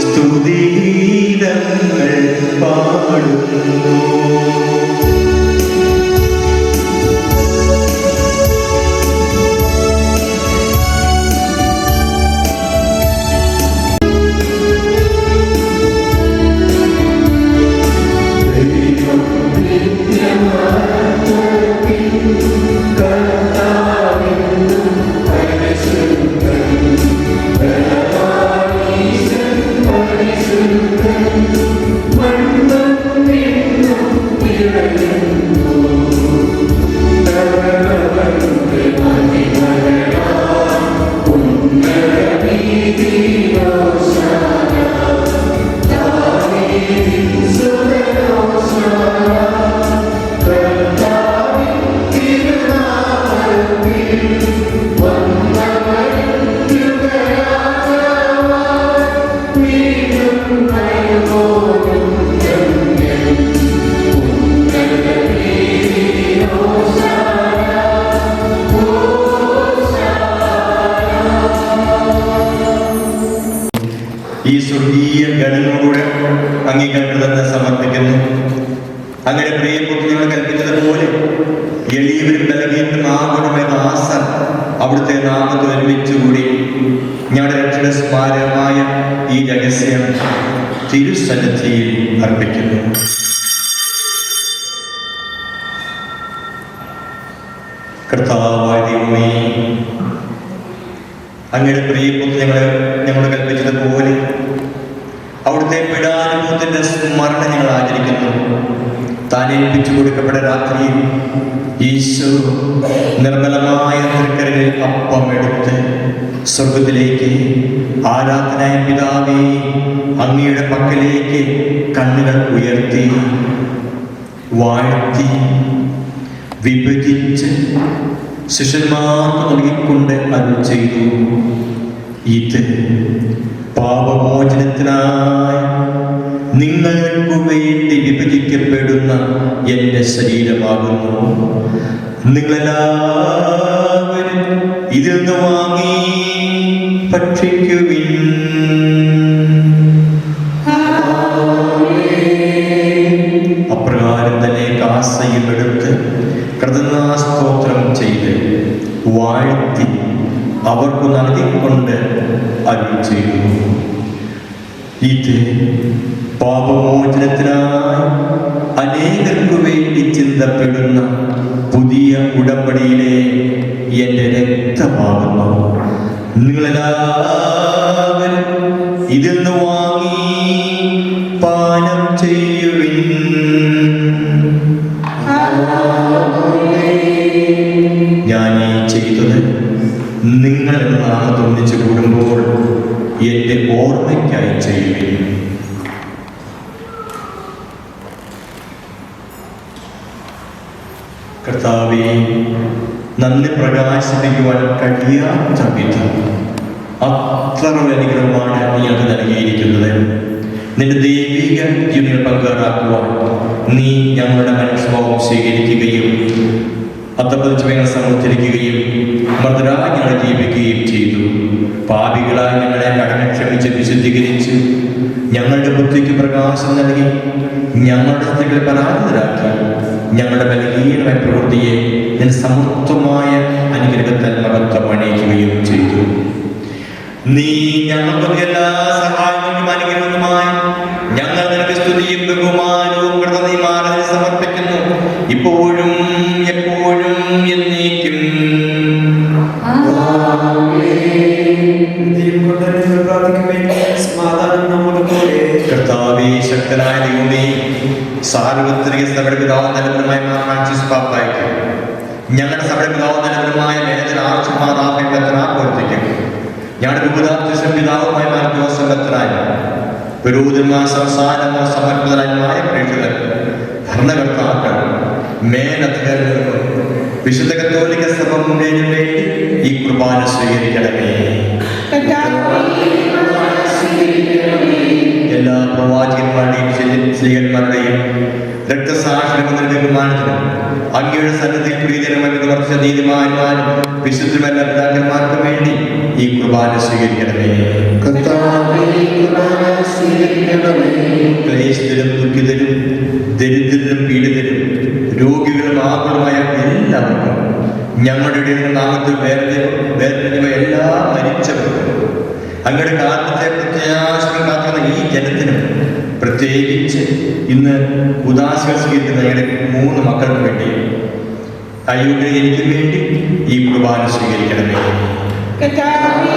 സ്തുതിഗീതങ്ങൾ പാടുന്നു. ഈ സ്വർഗീയ ഗണങ്ങളോട് അംഗീകാരം സമർപ്പിക്കുന്നു. അങ്ങനെ പ്രിയപുത്രങ്ങൾ കൽപ്പിച്ചതുപോലെ എളിയവരും ബലഹീനരും ആഗുണമെന്ന ആസൻ അവിടുത്തെ നാമത്തിൽ ഒരുമിച്ചുകൂടി ഞങ്ങളുടെ രക്ഷയുടെ സ്മാരകമായ ഈ രഹസ്യം തിരുസന്നിധിയിൽ അർപ്പിക്കുന്നു. കർത്താവായ ദൈവമേ, അങ്ങയുടെ പ്രിയപുത്രങ്ങളെ ഞങ്ങളോട് കൽപ്പിച്ചതുപോലെ അവിടുത്തെ പീഡാനുഭവത്തിന്റെ സ്മരണ ഞങ്ങൾ ആചരിക്കുന്നു. താൻ ഏൽപ്പിച്ചു കൊടുക്കപ്പെട്ട രാത്രിയിൽ ഈശോ നിർമ്മലമായ തൃക്കരയിൽ അപ്പം എടുത്ത് സ്വർഗത്തിലേക്ക് ആരാധനായ പിതാവേ അങ്ങയുടെ പക്കലേക്ക് കണ്ണുകൾ ഉയർത്തി വാഴ്ത്തി വിഭജിച്ച് ശിഷ്യന്മാർക്ക് നൽകിക്കൊണ്ട് അരുൾ ചെയ്തു, ഇത് പാപമോചനത്തിനായി നിങ്ങൾക്ക് വേണ്ടി വിഭജിക്കപ്പെടുന്ന എൻ്റെ ശരീരമാകുന്നു. നിങ്ങളെല്ലാവരും ഇതിൽ നിന്ന് വാങ്ങി ഭക്ഷിക്കുവിൻ. അപ്രകാരം തന്നെ കാസയും എടുത്ത് കൃതജ്ഞതാസ്തോത്രം ചെയ്ത് വാഴ്ത്തി അവർക്ക് നൽകിക്കൊണ്ട് അരുൾ ചെയ്തു, ഇത് പാപമോചനത്തിനായി അനേകർക്കു വേണ്ടി ചിന്തപ്പെടുന്ന പുതിയ ഉടമ്പടിയിലെ എൻ്റെ രക്തമാകുന്നു. നിങ്ങളെല്ലാവരും ഇതിൽ നിന്ന് വാങ്ങി പാനം ചെയ്യുവിൻ. ഞാൻ ഈ ചെയ്തത് നിങ്ങൾ നാമത്തിൽ ഒന്നിച്ചു കൂടുമ്പോൾ എൻ്റെ ഓർമ്മയ്ക്കായി ചെയ്യുവിൻ. കർത്താവേ, നന്ദി പ്രകാശിപ്പിക്കുവാൻ കഴിയാത്ത വിധം അത്ര അനുഗ്രഹമാണ് നീ അത് നൽകിയിരിക്കുന്നത്. നിന്റെ ദൈവിക ജീവിതത്തിൽ പങ്കാറാക്കുവാൻ നീ ഞങ്ങളുടെ മനുഷ്യഭാവം സ്വീകരിക്കുകയും അത്തപ്പതിച്ചവങ്ങൾ സമർത്തിരിക്കുകയും മൃതരായി ഞങ്ങളെ ജീവിക്കുകയും ചെയ്തു. പാപികളായി ഞങ്ങളെ കടമ ക്ഷമിച്ച് വിശുദ്ധീകരിച്ച് ഞങ്ങളുടെ ബുദ്ധിക്ക് പ്രകാശം നൽകി ഞങ്ങളുടെ സ്ഥിതികളെ പരാജിതരാക്കി ഞങ്ങളുടെ ബലഹീനമായ പ്രവൃത്തിയെ ഞാൻ സമൃദ്ധമായ അനുഗ്രഹത്താൽ മഹത്വം അണിയിക്കുകയും ചെയ്തു. നീ ഞങ്ങൾക്ക് എല്ലാ സഹായങ്ങളും അനുഗ്രഹവുമായി ഞങ്ങൾ നിനക്ക് സ്തുതിയും ബഹുമാനവും കൃതജ്ഞതയും സമർപ്പിക്കുന്നു. ഇപ്പോഴും എപ്പോഴും സഭയുടെ പിതാവും നിലപരമായ ഫ്രാൻസിസ് പാപ്പായ്ക്ക്, ഞങ്ങളുടെ സഭയുടെ പിതാവും നിലപരമായ മേജർ ആർച്ചുമാർ റാഫേൽ മെത്രാപ്പൊലിത്തയ്ക്ക്, ഞങ്ങളുടെ വിപുലാധ്യക്ഷൻ പിതാവുമായ മാർ ജോസഫ് മെത്രാൻ, പുരോഹിതന്മാർ, സംസ്ഥാനമോ സമർപ്പിതരായ പ്രേക്ഷകർ, ഭരണകർത്താക്കൾ, മേലധികാരികൾക്കും വിശുദ്ധ കത്തോലിക്ക സഭ മുന്നേറിന് വേണ്ടി ഈ കുർബാന സ്വീകരിക്കണമേ. എല്ലാ പ്രവാചകന്മാരുടെയും സ്ത്രീകന്മാരുടെയും രക്തസാക്ഷികളുടെ ബഹുമാനത്തിനും അങ്ങയുടെ സന്നിധിയിൽ പ്രീതികരമായി വർദ്ധിച്ച നീതിമാന്മാരും വിശുദ്ധരുമായ പിതാക്കന്മാർക്കും വേണ്ടി ഈ കുർബാന സ്വീകരിക്കണമേ. ക്ലേശിതരും ദുഃഖിതരും ദരിദ്രരും പീഡിതരും രോഗികളും ആകുലമായ എല്ലാവർക്കും ഞങ്ങളുടെ നാമത്തിൽ വേർതിരിവ എല്ലാ മരിച്ചവർക്കും അങ്ങയുടെ കാരണത്തെ പ്രത്യാശകൾ കാത്തുന്ന ഈ ജനത്തിനും പ്രത്യേകിച്ച് ഇന്ന് ഉദാസികൾ സ്വീകരിക്കുന്ന ഞങ്ങളുടെ 3 മക്കൾക്ക് വേണ്ടി അയോഗ്യരെ എനിക്ക് വേണ്ടി ഈ കുർബാന സ്വീകരിക്കണമേ. കർത്താവേ,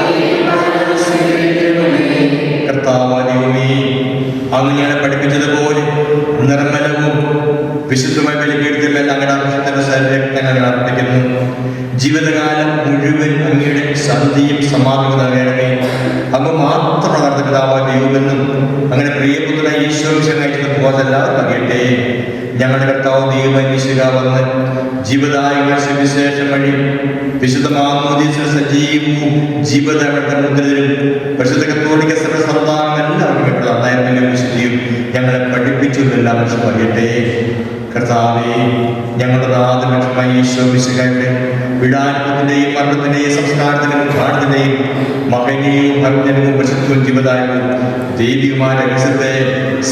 അങ്ങ് ഞങ്ങളെ പഠിപ്പിച്ചതുപോലെ നിർമ്മലവും വിശുദ്ധമായ ബലിപീഠത്തിൽ ഞങ്ങൾ അർപ്പിക്കുന്നു. ജീവിതകാലം മുഴുവൻ അങ്ങയുടെ സന്ധിയും സമാധാനവും നൽകണമേ. അങ്ങ് മാത്രമാണ് പിതാവായ ദൈവമെന്നും അങ്ങനെ പ്രിയപുത്രനായ ഈശോ അയച്ചത് പോലെ എല്ലാവരും അറിയട്ടെ. ഞങ്ങളുടെ കർത്താവ് ദൈവമനുഷ്യക വന്ന് ജീവദായക സുവിശേഷം വഴി വിശുദ്ധ മാമോദീസ സജീവവും ജീവദായകരുടെ മുദ്രരും പരിശുദ്ധ കത്തോലിക്ക സഭ സന്താനം എല്ലാവർക്കും നന്നായിരുന്ന വിശുദ്ധിയും ഞങ്ങളെ പഠിപ്പിച്ചു എല്ലാം അറിയട്ടെ. കർത്താവേ, ഞങ്ങളുടെ നാഥമായ ഈശോ മിശിഹായുടെ വിടാനത്തിന്റെയും മരണത്തിന്റെയും സംസ്കാരത്തിന്റെയും ഉദ്ഘാടനത്തിന്റെയും മകനീയവും ഭക്തനും പരിശുദ്ധവും ജീവദായകവും ദൈവികമായ രഹസ്യത്തെ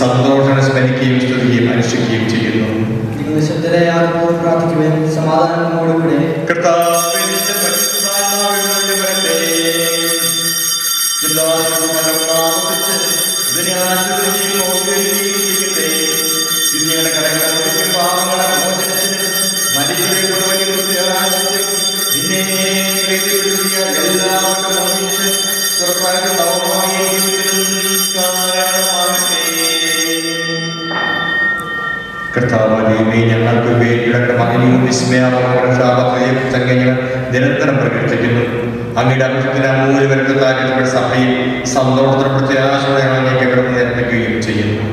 സന്തോഷം സ്മരിക്കുകയും സ്തുതിക്കുകയും അനുഷ്ഠിക്കുകയും ചെയ്യുന്നു. സമാധാനത്തോടുകൂടെ കർത്താവേ, ഞങ്ങൾക്ക് വേണ്ടിയുടെ മകനീയവും വിസ്മയാപങ്ങൾ നിരന്തരം പ്രകടിപ്പിക്കുന്നു. അങ്ങയുടെ അഭിഷേകത്തിന് അമൂല്യവരുടെ താല്പര്യപ്പെട്ട സഭയിൽ സന്തോഷത്തിന് പ്രത്യാശയോടെ അങ്ങേക്ക് കിടന്ന് നിർമ്മിക്കുകയും ചെയ്യുന്നു.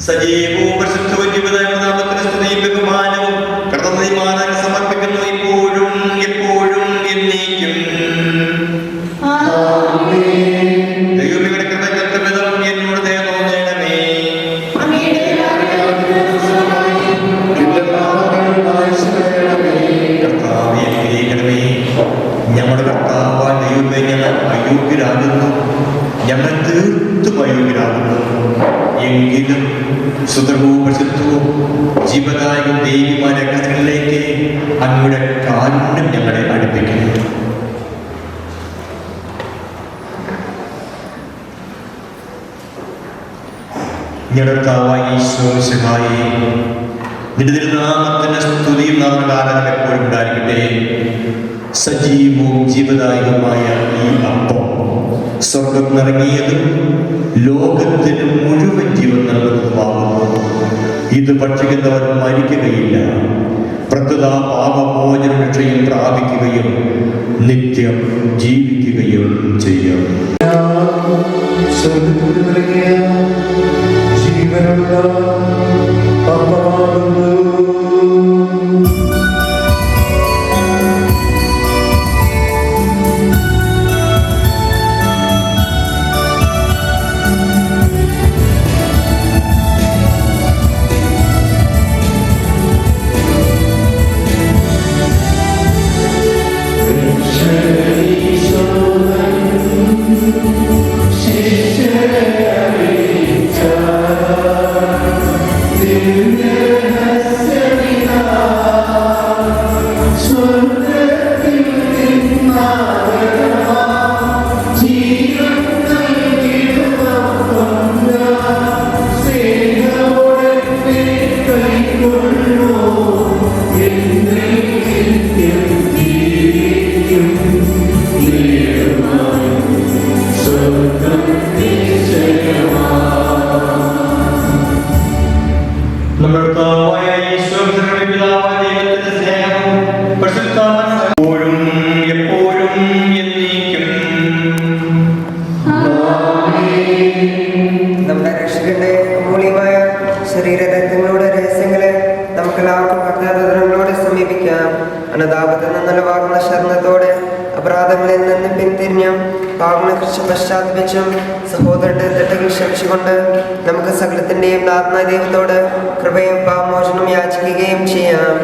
സജീവവും പരിശുദ്ധവും ജീവനാമത്തിന് സ്തുതിയും ബഹുമാനവും കർത്തൃമാനം സമർപ്പിക്കുന്നു, ഇപ്പോഴും എപ്പോഴും എന്നേക്കും. ദൈവമേ, കൃതജ്ഞതവിധം എന്നോട് ദയ തോന്നണമേ. കർത്താവേ, അനുഗ്രഹിക്കണമേ. ഞങ്ങളുടെ കർത്താവായ ദൈവമേ, ഞങ്ങൾ അയോഗ്യരാകുന്നു, ഞങ്ങൾ തീർത്തും അയോഗ്യരാകുന്നു. എങ്കിലും സുതർവും പരിശുദ്ധവും ജീവദായകവും ദൈവമായ രഹസ്യങ്ങളിലേക്ക് അങ്ങയുടെ കാരുണ്യം ഞങ്ങളെ അടുപ്പിക്കുന്നു. ഞങ്ങളുടെ കർത്താവായ ഈശോ മിശിഹായേ, നിന്റെ തിരുനാമത്തിന്റെ സ്തുതിയും നാമകാലം എപ്പോഴും ഉണ്ടായിരിക്കട്ടെ. സജീവവും ജീവദായകമായ ഈ അപ്പം സ്വർഗം നിറങ്ങിയതും ലോകത്തിന് മുഴുവൻ ജീവൻ നൽകുന്നതുമാകുന്നു. ഇത് ഭക്ഷിക്കുന്നവർ മരിക്കുകയില്ല, പ്രത്യുത പാപമോചന രക്ഷയും പ്രാപിക്കുകയും നിത്യം ജീവിക്കുകയും ചെയ്യും. ജീവനുള്ള അപ്പമാകുന്നു. Sword നമ്മുടെ കർത്താവായ യേശുക്രിസ്തുവിന്റെ പിതാവായ ദൈവത്തിന്റെ സ്നേഹവും പരിശുദ്ധാത്മാവിന്റെ എപ്പോഴും എപ്പോഴും എന്നേക്കും. നമ്മുടെ രക്ഷകന്റെ മൂല്യമായ ശരീരരത്നങ്ങളുടെ രഹസ്യങ്ങളെ നമുക്കെല്ലാവർക്കും ഭക്താദരങ്ങളോടെ സമീപിക്കാം. അനതാപത്തിൽ നിന്നുള്ള വാങ്ങുന്ന ശരണത്തോടെ അപരാധങ്ങളിൽ നിന്ന് പിന്തിരിഞ്ഞും പാവങ്ങളെ കുറിച്ച് പശ്ചാത്തപിച്ചും സഹോദരന്റെ തെറ്റുകൾ ക്ഷമിച്ചുകൊണ്ട് നമുക്ക് സകലത്തിന്റെയും ആത്മാദൈവത്തോട് കൃപയും പാപമോചനവും യാചിക്കുകയും ചെയ്യാം.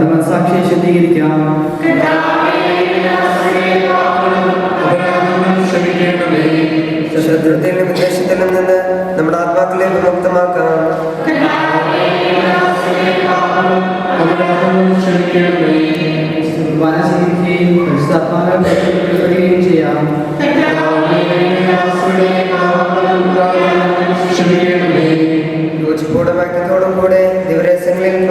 മനസാക്ഷിയെ ശുദ്ധീകരിക്കാം. ശത്രുത്വത്തിലും വിദ്വേഷത്തിലും നിന്ന് നമ്മുടെ ആത്മാക്കളെ വിമുക്തമാക്കാം. ചെയ്യാം. യോജിപ്പോടും ഐക്യത്തോടും കൂടെ ദിവരഹസ്യങ്ങളിൽ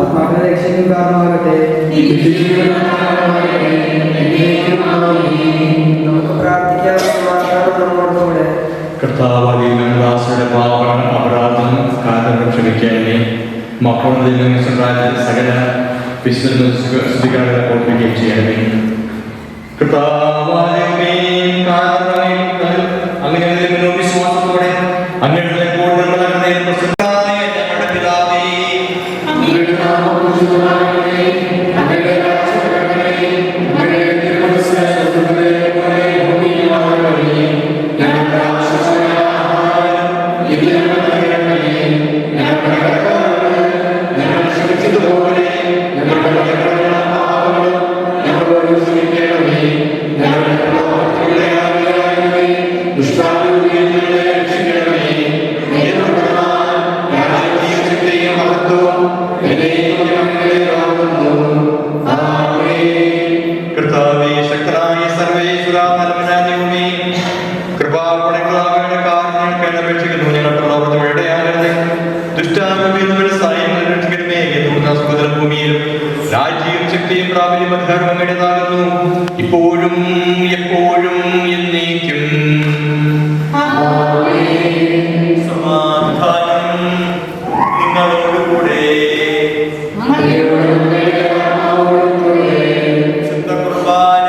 ആത്മാക്കളെ രക്ഷയ്ക്കും കാരണമാകട്ടെ. നമുക്ക് പ്രാർത്ഥിക്കാം. സമാധാനം നമ്മോടുകൂടെ. കർത്താവായ ദാസയുടെ പാപങ്ങൾ അപരാധം കാരണം ക്ഷമിക്കണമേ. മക്കളുടെ സകല വിശുദ്ധികളെ ഓർപ്പിക്കുകയും ചെയ്യണമേ. കർത്താവായ അങ്ങനെ വിശ്വാസത്തോടെ അങ്ങനെ രാജ്യവും ശക്തിയും പ്രാബല്യം അധികാരം അങ്ങയുടേതാകുന്നു, ഇപ്പോഴും എപ്പോഴും എന്നേക്കും. സമാധാനം നിങ്ങളോടുകൂടെ. ശുദ്ധ കുർബാന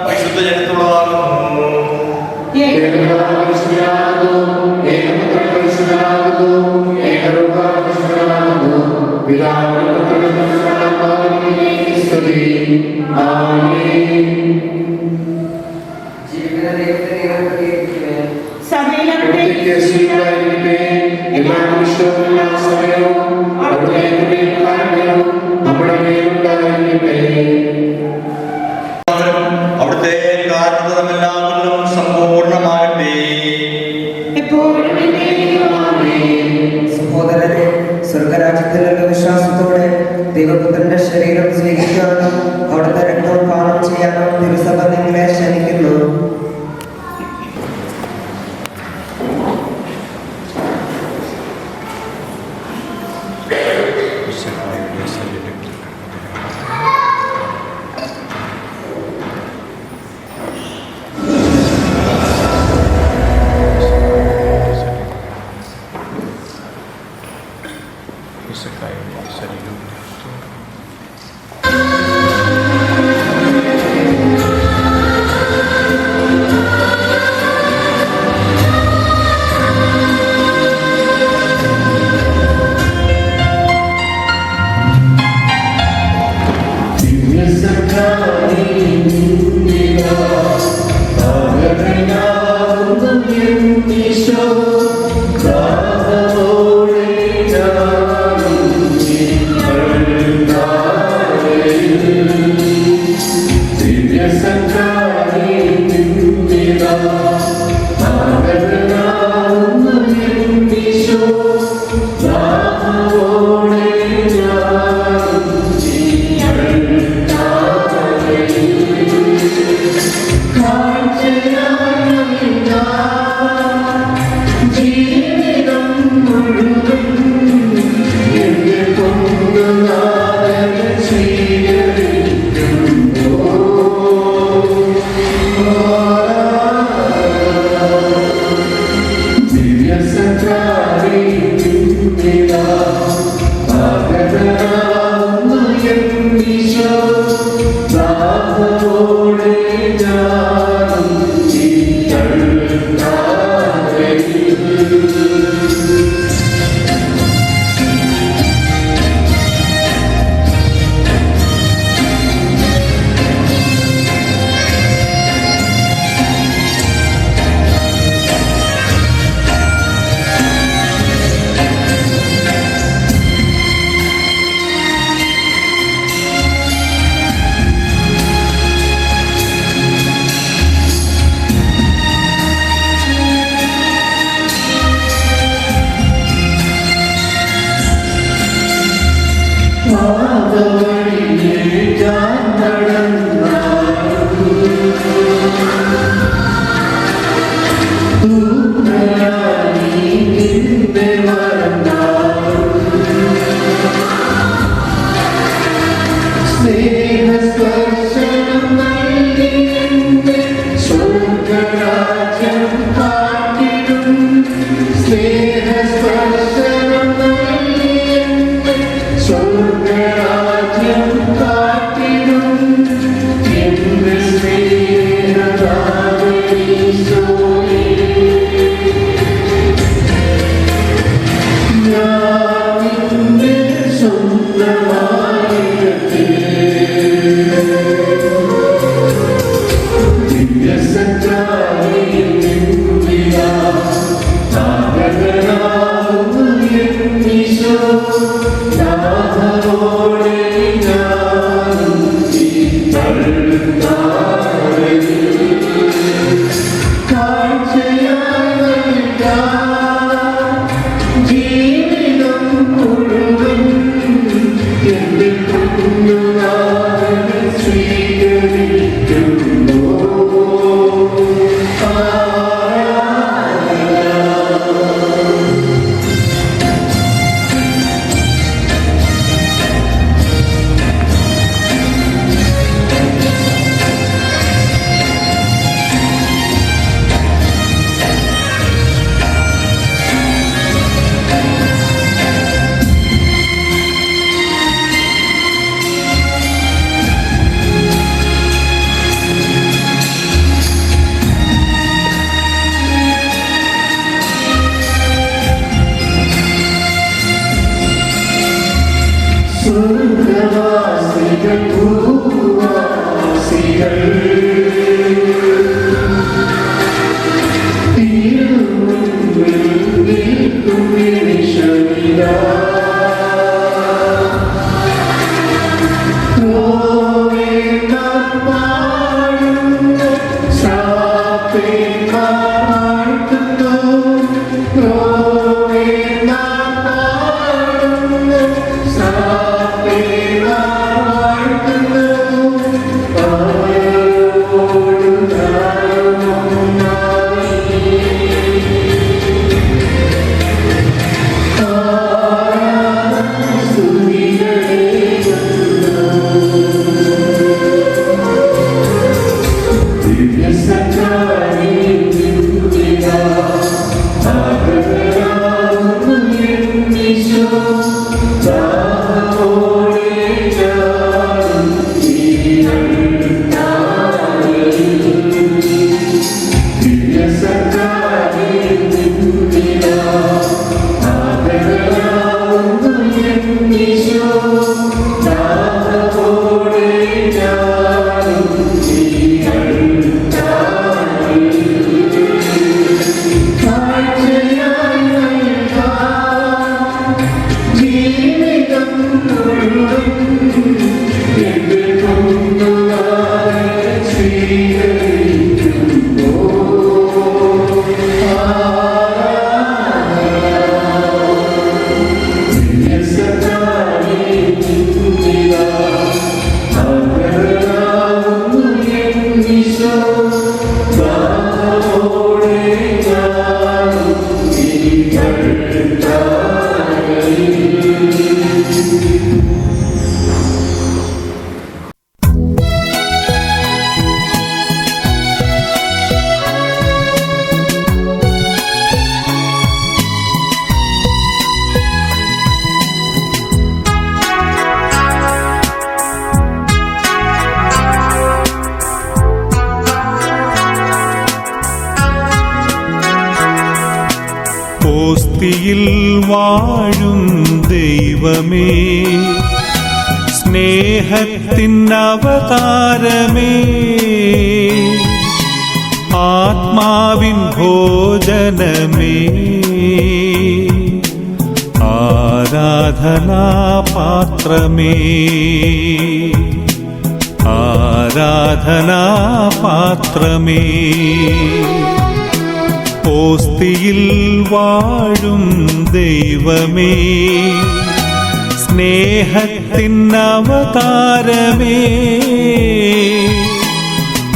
വിശുദ്ധ ജനത്തുള്ളതാകുന്നു. അവിടുത്തെ കാരണതമെല്ലാം സമ്പൂർണമാകട്ടെ. സഹോദരരെ, സ്വർഗരാജ്യത്തിലുള്ള വിശ്വാസത്തോടെ ദൈവപുത്രന്റെ ശരീരം സ്വീകരിക്കാനും അവിടുത്തെ രക്തം പാനം ചെയ്യാനും തിരുസഭ നിങ്ങളെ ക്ഷണിക്കുന്നു. ഓസ്തിയിൽ വാഴും ദൈവമേ, സ്നേഹത്തിൻ അവതാരമേ, ആത്മാവിൻ ഭോജനമേ, ആരാധനാപാത്രമേ, ആരാധനാപാത്രമേ, ഓസ്തിയിൽ വാഴും ദൈവമേ, സ്നേഹത്തിനവതാരമേ,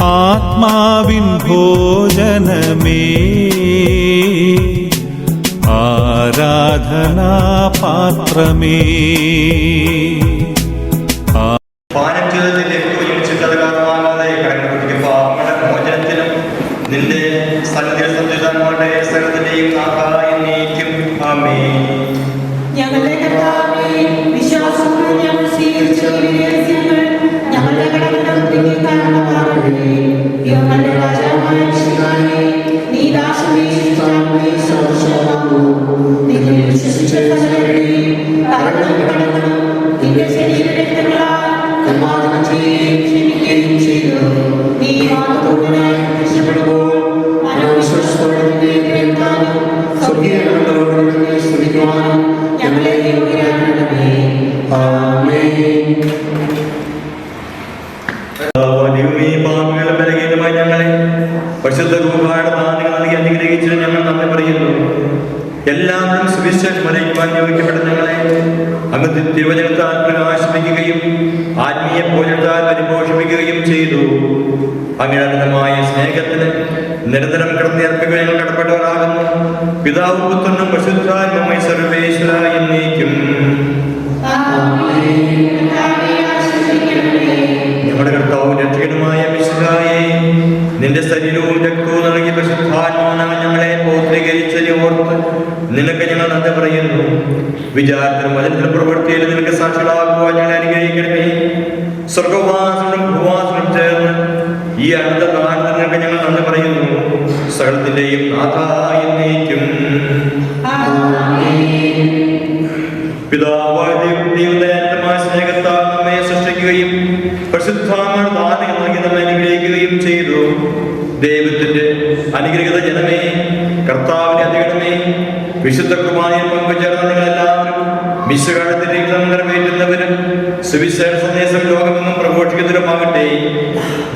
ആത്മാവിൻ ഭോജനമേ, ആരാധനാപാത്രമേ. പാനം ചെയ്തതിന്റെ ഏറ്റവും ചിന്തകാരണമാകാതെ കടന്നുപിടിക്കും പാപങ്ങളുടെ മോചനത്തിനും നിന്റെ സന്നിധിയിൽ സംവിധാനങ്ങളുടെ സകലത്തിന്റെയും നാഥായെന്നേക്കും ആമേൻ. ഞങ്ങളുടെ കർത്താവേ, വിശ്വാസത്തോടെ ഞങ്ങൾ സ്വീകരിച്ച ഈ രഹസ്യങ്ങൾ ഞങ്ങളുടെ കടങ്ങളുടെ കാരണമാകണമേ. ഞങ്ങളുടെ രാജാവായ മിശിഹായേ, നീ ദാസനെ ശിഷ്ടാവിനെ സർവ്വശക്തനാകുന്നു. നിന്നെ വിശ്വസിച്ച സകലരുടെയും കടങ്ങളും കടങ്ങളും നിന്റെ ശരീരരക്തങ്ങളാൽ കർമാദനം ചെയ്യുകയും ക്ഷമിക്കുകയും ചെയ്തു. നീ മാതൃകൂടനായി രക്ഷപ്പെടുമ്പോൾ അനാവിശ്വാസത്തോടെ നിന്നെ കേൾക്കാനും സ്വർഗീയ കടങ്ങളോട് നിന്നെ സ്തുതിക്കുവാനും ഞങ്ങളെ യോഗ്യരാക്കണമേ. ആമേൻ. ദൈവമേ, പാപികളും ബലഹീനമായ ഞങ്ങളെ പരിശുദ്ധ രൂപയുടെ ദാനങ്ങൾ നൽകി അനുഗ്രഹിച്ച് ഞങ്ങൾ നന്ദി പറയുന്നു. എല്ലാവരും സുവിശേഷം അറിയിക്കുവാൻ യോഗ്യപ്പെട്ട ഞങ്ങളെ അങ്ങ് തിരുവചനത്താൽ പ്രകാശിപ്പിക്കുകയും ആത്മീയ പോഷണത്താൽ പരിപോഷിപ്പിക്കുകയും ചെയ്തു. അങ്ങനെ അനന്തമായ സ്നേഹത്തിന് നിരന്തരം കിടന്നേർക്കുക ഞങ്ങൾ കടപ്പെട്ടവരാകുന്നു. പിതാവും പുത്രനും പരിശുദ്ധാത്മാവുമായ സർവേശ്വര എന്നേക്കും. ഞങ്ങളുടെ കർത്താവും രക്ഷകനുമായ മിശിഹായേ, നിന്റെ ശരീരവും രക്തവും നൽകി പരിശുദ്ധാത്മാവാൽ ഞങ്ങളെ പൗത്രീകരിച്ചതിനെ ഓർത്ത് നിനക്ക് ഞങ്ങൾ നന്ദി പറയുന്നു. വിചാരത്തിലും വചനത്തിലും പ്രവൃത്തിയിലും നിനക്ക് സാക്ഷികളാകുവാൻ ഞങ്ങളെ അനുഗ്രഹിക്കണമേ. സ്വർഗവാസനും ഭൂവാസനും ചേർന്ന് ഈ അടുത്ത കാലത്ത് നിനക്ക് ഞങ്ങൾ നന്ദി പറയുന്നു. സകലത്തിന്റെയും നാഥായെന്നേക്കും. പിതാവായ ദൈവമായ സ്നേഹത്താൽ നമ്മെ സൃഷ്ടിക്കുകയും പരിശുദ്ധാത്മാവിന്റെ ദാനങ്ങൾ നൽകി നമ്മെ അനുഗ്രഹിക്കുകയും ചെയ്തു. ദൈവത്തിന്റെ അനുഗ്രഹിത ജനമേ, കർത്താവിന്റെ അധികണമേ, വിശുദ്ധ കുർബാനയിൽ പങ്കുചേർന്ന നിങ്ങളെല്ലാവരും മിശിഹായുടെ രക്തം നിറവേറ്റുന്നവരും സുവിശേഷ സന്ദേശം ലോകമെങ്ങും പ്രഘോഷിക്കുന്നവരുമാകട്ടെ.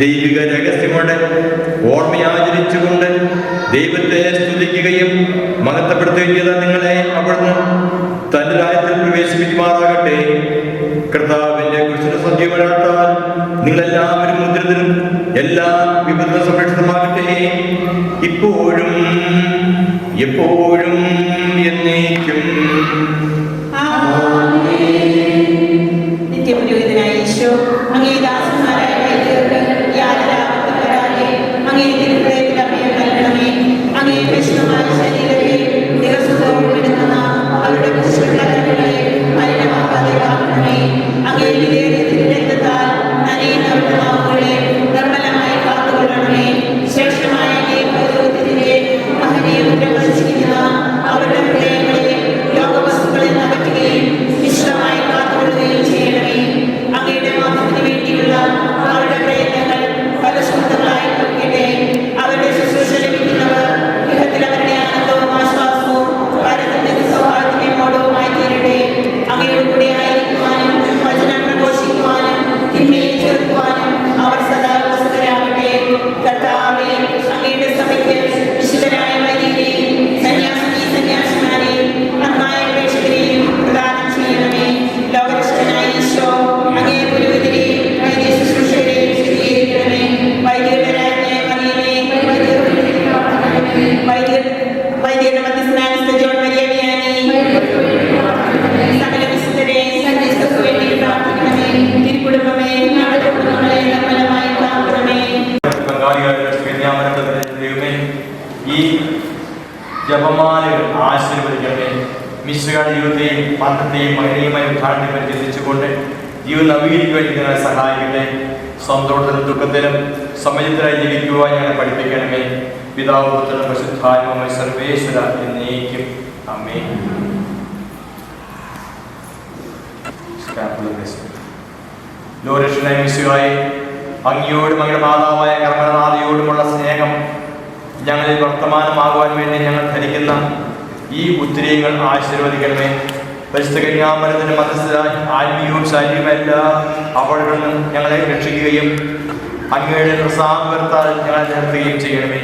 ദൈവിക രഹസ്യങ്ങളുടെ ഓർമ്മയാചരിച്ചുകൊണ്ട് ദൈവത്തെ സ്തുതിക്കുകയും മഹത്വപ്പെടുത്തുകയും ചെയ്ത നിങ്ങളെ അവിടുന്ന് തന്റെ രാജ്യത്തിൽ പ്രവേശിപ്പിക്കുമാറാകട്ടെ. കർത്താവിന്റെ കുരിശിന്റെ സജീവനത്താൽ നിങ്ങളെല്ലാവരും മുദ്രിതരും എല്ലാം വിപരീത സംരക്ഷിതമാകട്ടെ, ഇപ്പോഴും എപ്പോഴും എന്നേക്കും. നിത്യപുരോഹിതനായ ഈശോ, അങ്ങേ ദാസന്മാരായ വൈദികർക്ക് യാതൊരാപത്തും അങ്ങേ തിരുഹൃദയത്തിൽ അഭയം നൽകണമേ. അങ്ങേ വിശുദ്ധമായ ശരീരത്തെ ദിവസത്തോളം എടുക്കുന്ന അവരുടെ കുശലങ്ങളെ മലിനമാക്കാതെ കാക്കണമേ. അങ്ങേ വിലയേറിയ രക്തത്താൽ നനയുന്നവരുടെ നാവുകളെ നിർമ്മലമായി കാത്തുകൊള്ളണമേ. ശ്രേഷ്ഠമായ അങ്ങേ പൗരോഹിത്യത്തിന്റെ മഹനീയമുദ്ര പതിച്ചിരിക്കുന്ന അവരുടെ ഹൃദയങ്ങളെ ലോകവസ്തുക്കളിൽ നകറ്റുകയും വിശുദ്ധമായി കാത്തുകൊള്ളുകയും ചെയ്യണമേ. അങ്ങയുടെ മാതൃത്തിന് വേണ്ടിയുള്ള അവരുടെ പ്രയത്നങ്ങൾ ഫലസമൃദ്ധങ്ങളായി ഭവിക്കട്ടെ. അവരുടെ ശുശ്രൂഷ ലഭിക്കുന്നവർ ഗൃഹത്തിൽ അവരുടെ ആനന്ദവും ആശ്വാസവും ഭാരതത്തിന്റെ സൗഹാർദ്ദത്തിന്റെ മോടവുമായി തീരട്ടെ. അങ്ങയുടെ കൂടെ ആയിരിക്കുവാനും വചനം പ്രഘോഷിക്കുവാനും തിന്മയെ ചെറുക്കുവാനും അവർ സദാ ഉത്സുകരാകട്ടെ. കർത്താവേ, അങ്ങയുടെ സഭയ്ക്ക് വിശുദ്ധരായ വൈദികരെയും സന്യാസിമാരെയും നന്നായ പ്രേക്ഷകരെയും പ്രദാനം ചെയ്യണമേ. ലോകരക്ഷകനായ ഈശോ, അങ്ങേ പുരോഹിതരെയും വൈദ്യ ശുശ്രൂഷകരെയും ശുദ്ധീകരിക്കണമേ. വൈദ്യരുടെ രാജ്ഞിയായ മറിയമേ, വൈദ്യരുടെ മധ്യസ്ഥനായ മിസ്റ്റർ ജോൺ മരിയ വിയാനി, സകല വിശുദ്ധരെ സന്ദേശങ്ങൾക്ക് വേണ്ടി പ്രാർത്ഥിക്കണമേ. തിരുക്കുടുംബമേ, ഞങ്ങളുടെ കുടുംബങ്ങളെ നിർമ്മലമായി കാക്കണമേ. ഈ ജപമാലകൾ ആശീർവദിക്കണമേ. മിശിഹായുടെ ജീവിതത്തെയും പാത്രത്തെയും മകനെയുമായി ഉദ്ഘാടനം ചിന്തിച്ചുകൊണ്ട് ജീവിതം നവീകരിക്കുവാൻ ഞങ്ങളെ സഹായിക്കട്ടെ. സന്തോഷത്തിലും ദുഃഖത്തിലും സമയത്തിലായി ജീവിക്കുവാൻ ഞങ്ങളെ പഠിപ്പിക്കണമേ. പിതാവ് പുത്രനും പരിശുദ്ധാത്മാവുമായ സർവേശ്വര എന്നേക്കും. ആമേൻ. ലോകരക്ഷകനായ മിശിഹായേ, അങ്ങയോടും അങ്ങയുടെ മാതാവായ കർമ്മനാഥയോടുമുള്ള സ്നേഹം ഞങ്ങളിൽ വർത്തമാനമാകുവാൻ വേണ്ടി ഞങ്ങൾ ധരിക്കുന്ന ഈ ഉത്തരീയങ്ങൾ ആശീർവദിക്കണമേ. പരിശുദ്ധ കന്യാമരത്തിന് മധ്യസ്ഥരായി ആത്മീയവും ശാരീരികവും എല്ലാ അപകടങ്ങളിൽ നിന്നും ഞങ്ങളെ രക്ഷിക്കുകയും അങ്ങയുടെ പ്രസാദത്താൽ ഞങ്ങളെ നിർത്തുകയും ചെയ്യണമേ,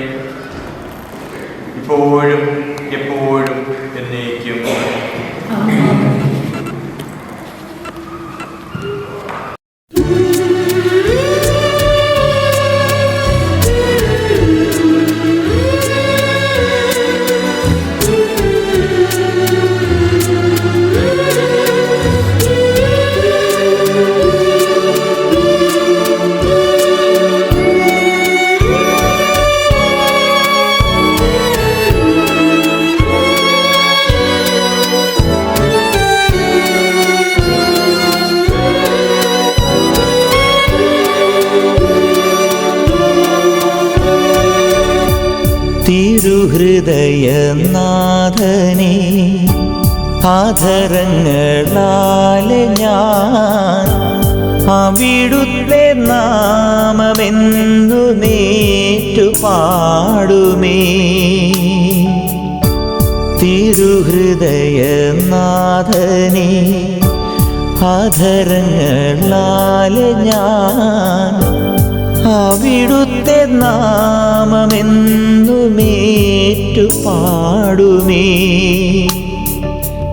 ഇപ്പോഴും എപ്പോഴും എന്നേക്കും. തിരുഹൃദയനാഥനെ ആധരങ്ങളാലെ ഞാൻ അവിടുത്തെ നാമമെന്നു നേറ്റുപാടുമേ. തിരുഹൃദയനാഥനെ ആധരങ്ങളാലെ ഞാൻ അവിടുത്തെ നാമമെന്നുമേറ്റുപാടുമേ.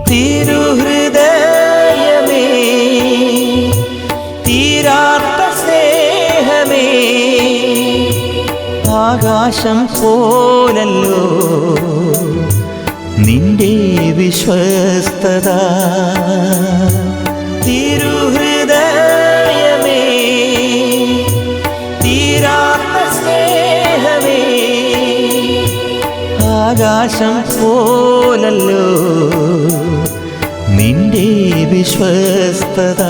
തിരുഹൃദയമേ, തീരാത്ത സ്നേഹമേ, ആകാശം പോലല്ലോ നിന്റെ വിശ്വസ്തത. തിരുഹൃദയമേ, തീരാത്ത സ്നേഹമേ, ആകാശം പോലല്ലോ നിന്റെ വിശ്വസ്തത.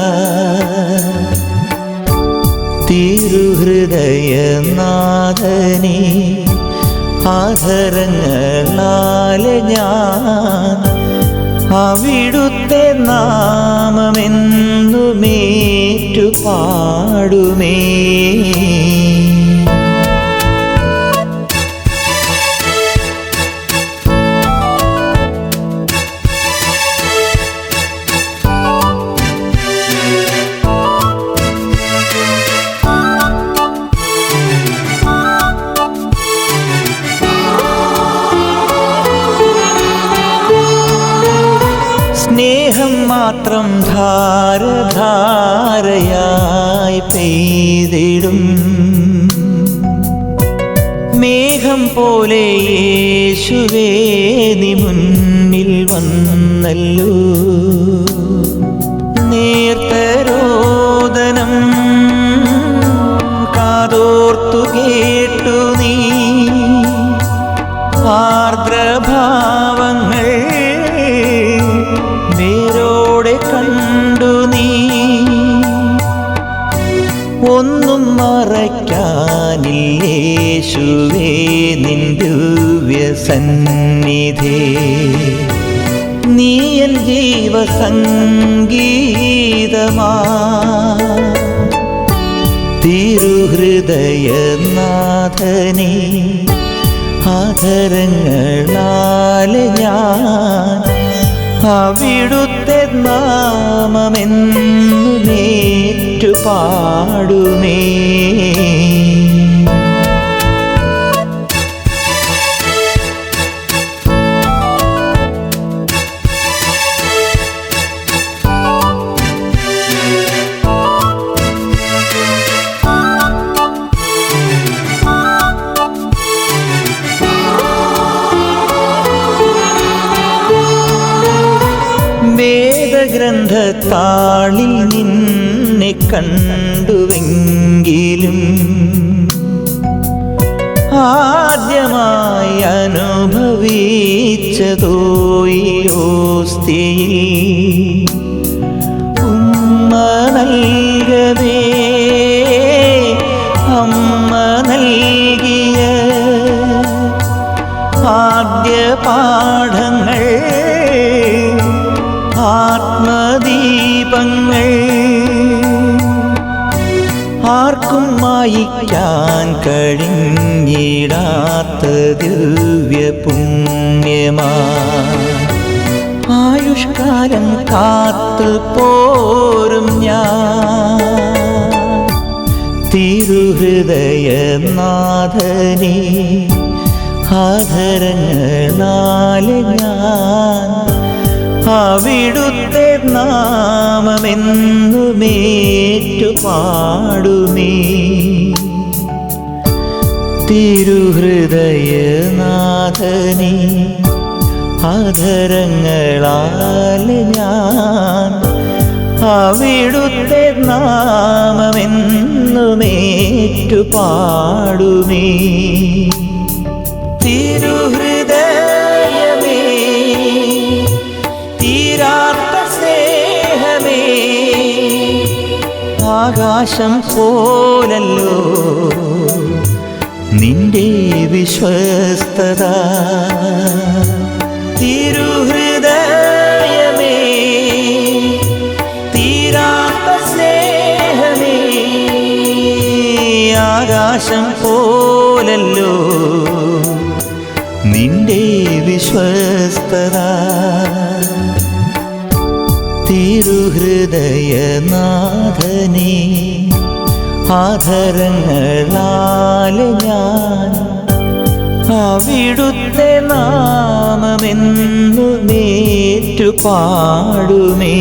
തിരുഹൃദയനാഥനെ ആധരങ്ങളാലെ ഞാൻ അവിടുത്തെ നാമമെന്നുമേറ്റുപാടുമേ. സ്നേഹം മാത്രം ധാരധാരയായി പെയ്തിടും മേഘം പോലെ യേശുവേ നീ മുന്നിൽ വന്നല്ലോ. നേർത്തരോദനം കാതോർത്തു കേട്ടു നീ, ആർദ്രഭാവങ്ങൾ നേരോടെ കണ്ടു നീ. ഒന്നും മറയ്ക്കാനില്ലേശുവേ നിൻ ദിവ്യസന്നിധി. നീ എൻ ജീവസംഗീതമാ. തിരുഹൃദയനാഥനെ ആധരങ്ങളാലെ ഞാൻ അവിടുത്തെ നാമമെന്നു നേറ്റുപാടുമേ. വേദഗ്രന്ഥത്താളിൽ നിന്നെ കണ്ടുവെങ്കിലും ആദ്യമായി അനുഭവിച്ചതോ ഈ ഓസ്തിയിൽ ഉമ്മ നൽകവേ അമ്മ നൽകിയ ആദ്യ പാഠങ്ങൾ ആത്മദീപങ്ങൾ ആർക്കും മായിക്കാൻ കഴിഞ്ഞിടാത്ത ദിവ്യ പുണ്യമാ. ആയുഷ്കാലം കാത്തു പോരും ഞാൻ തിരുഹൃദയനാഥനെ ആധരങ്ങളാലെ ഞാൻ അവിടുത്തെ നാമമെന്നുമേറ്റുപാടുമേ. തിരുഹൃദയനാഥനെ ആധരങ്ങളാലെ ഞാൻ അവിടുത്തെ നാമമെന്നുമേറ്റുപാടുമേ. തിരുഹൃദയമേ, തീരാത്ത സ്നേഹമേ, ആകാശം പോലല്ലോ നിന്റെ വിശ്വസ്തത. തിരുഹൃദയമേ, തീരാത്ത സ്നേഹമേ, ആകാശം പോലല്ലോ നിന്റെ വിശ്വസ്തത. തിരുഹൃദയനാഥനേ, ആധരങ്ങളാൽ ഞാൻ അവിടുത്തെ നാമമെന്നു നേറ്റു പാടുമേ.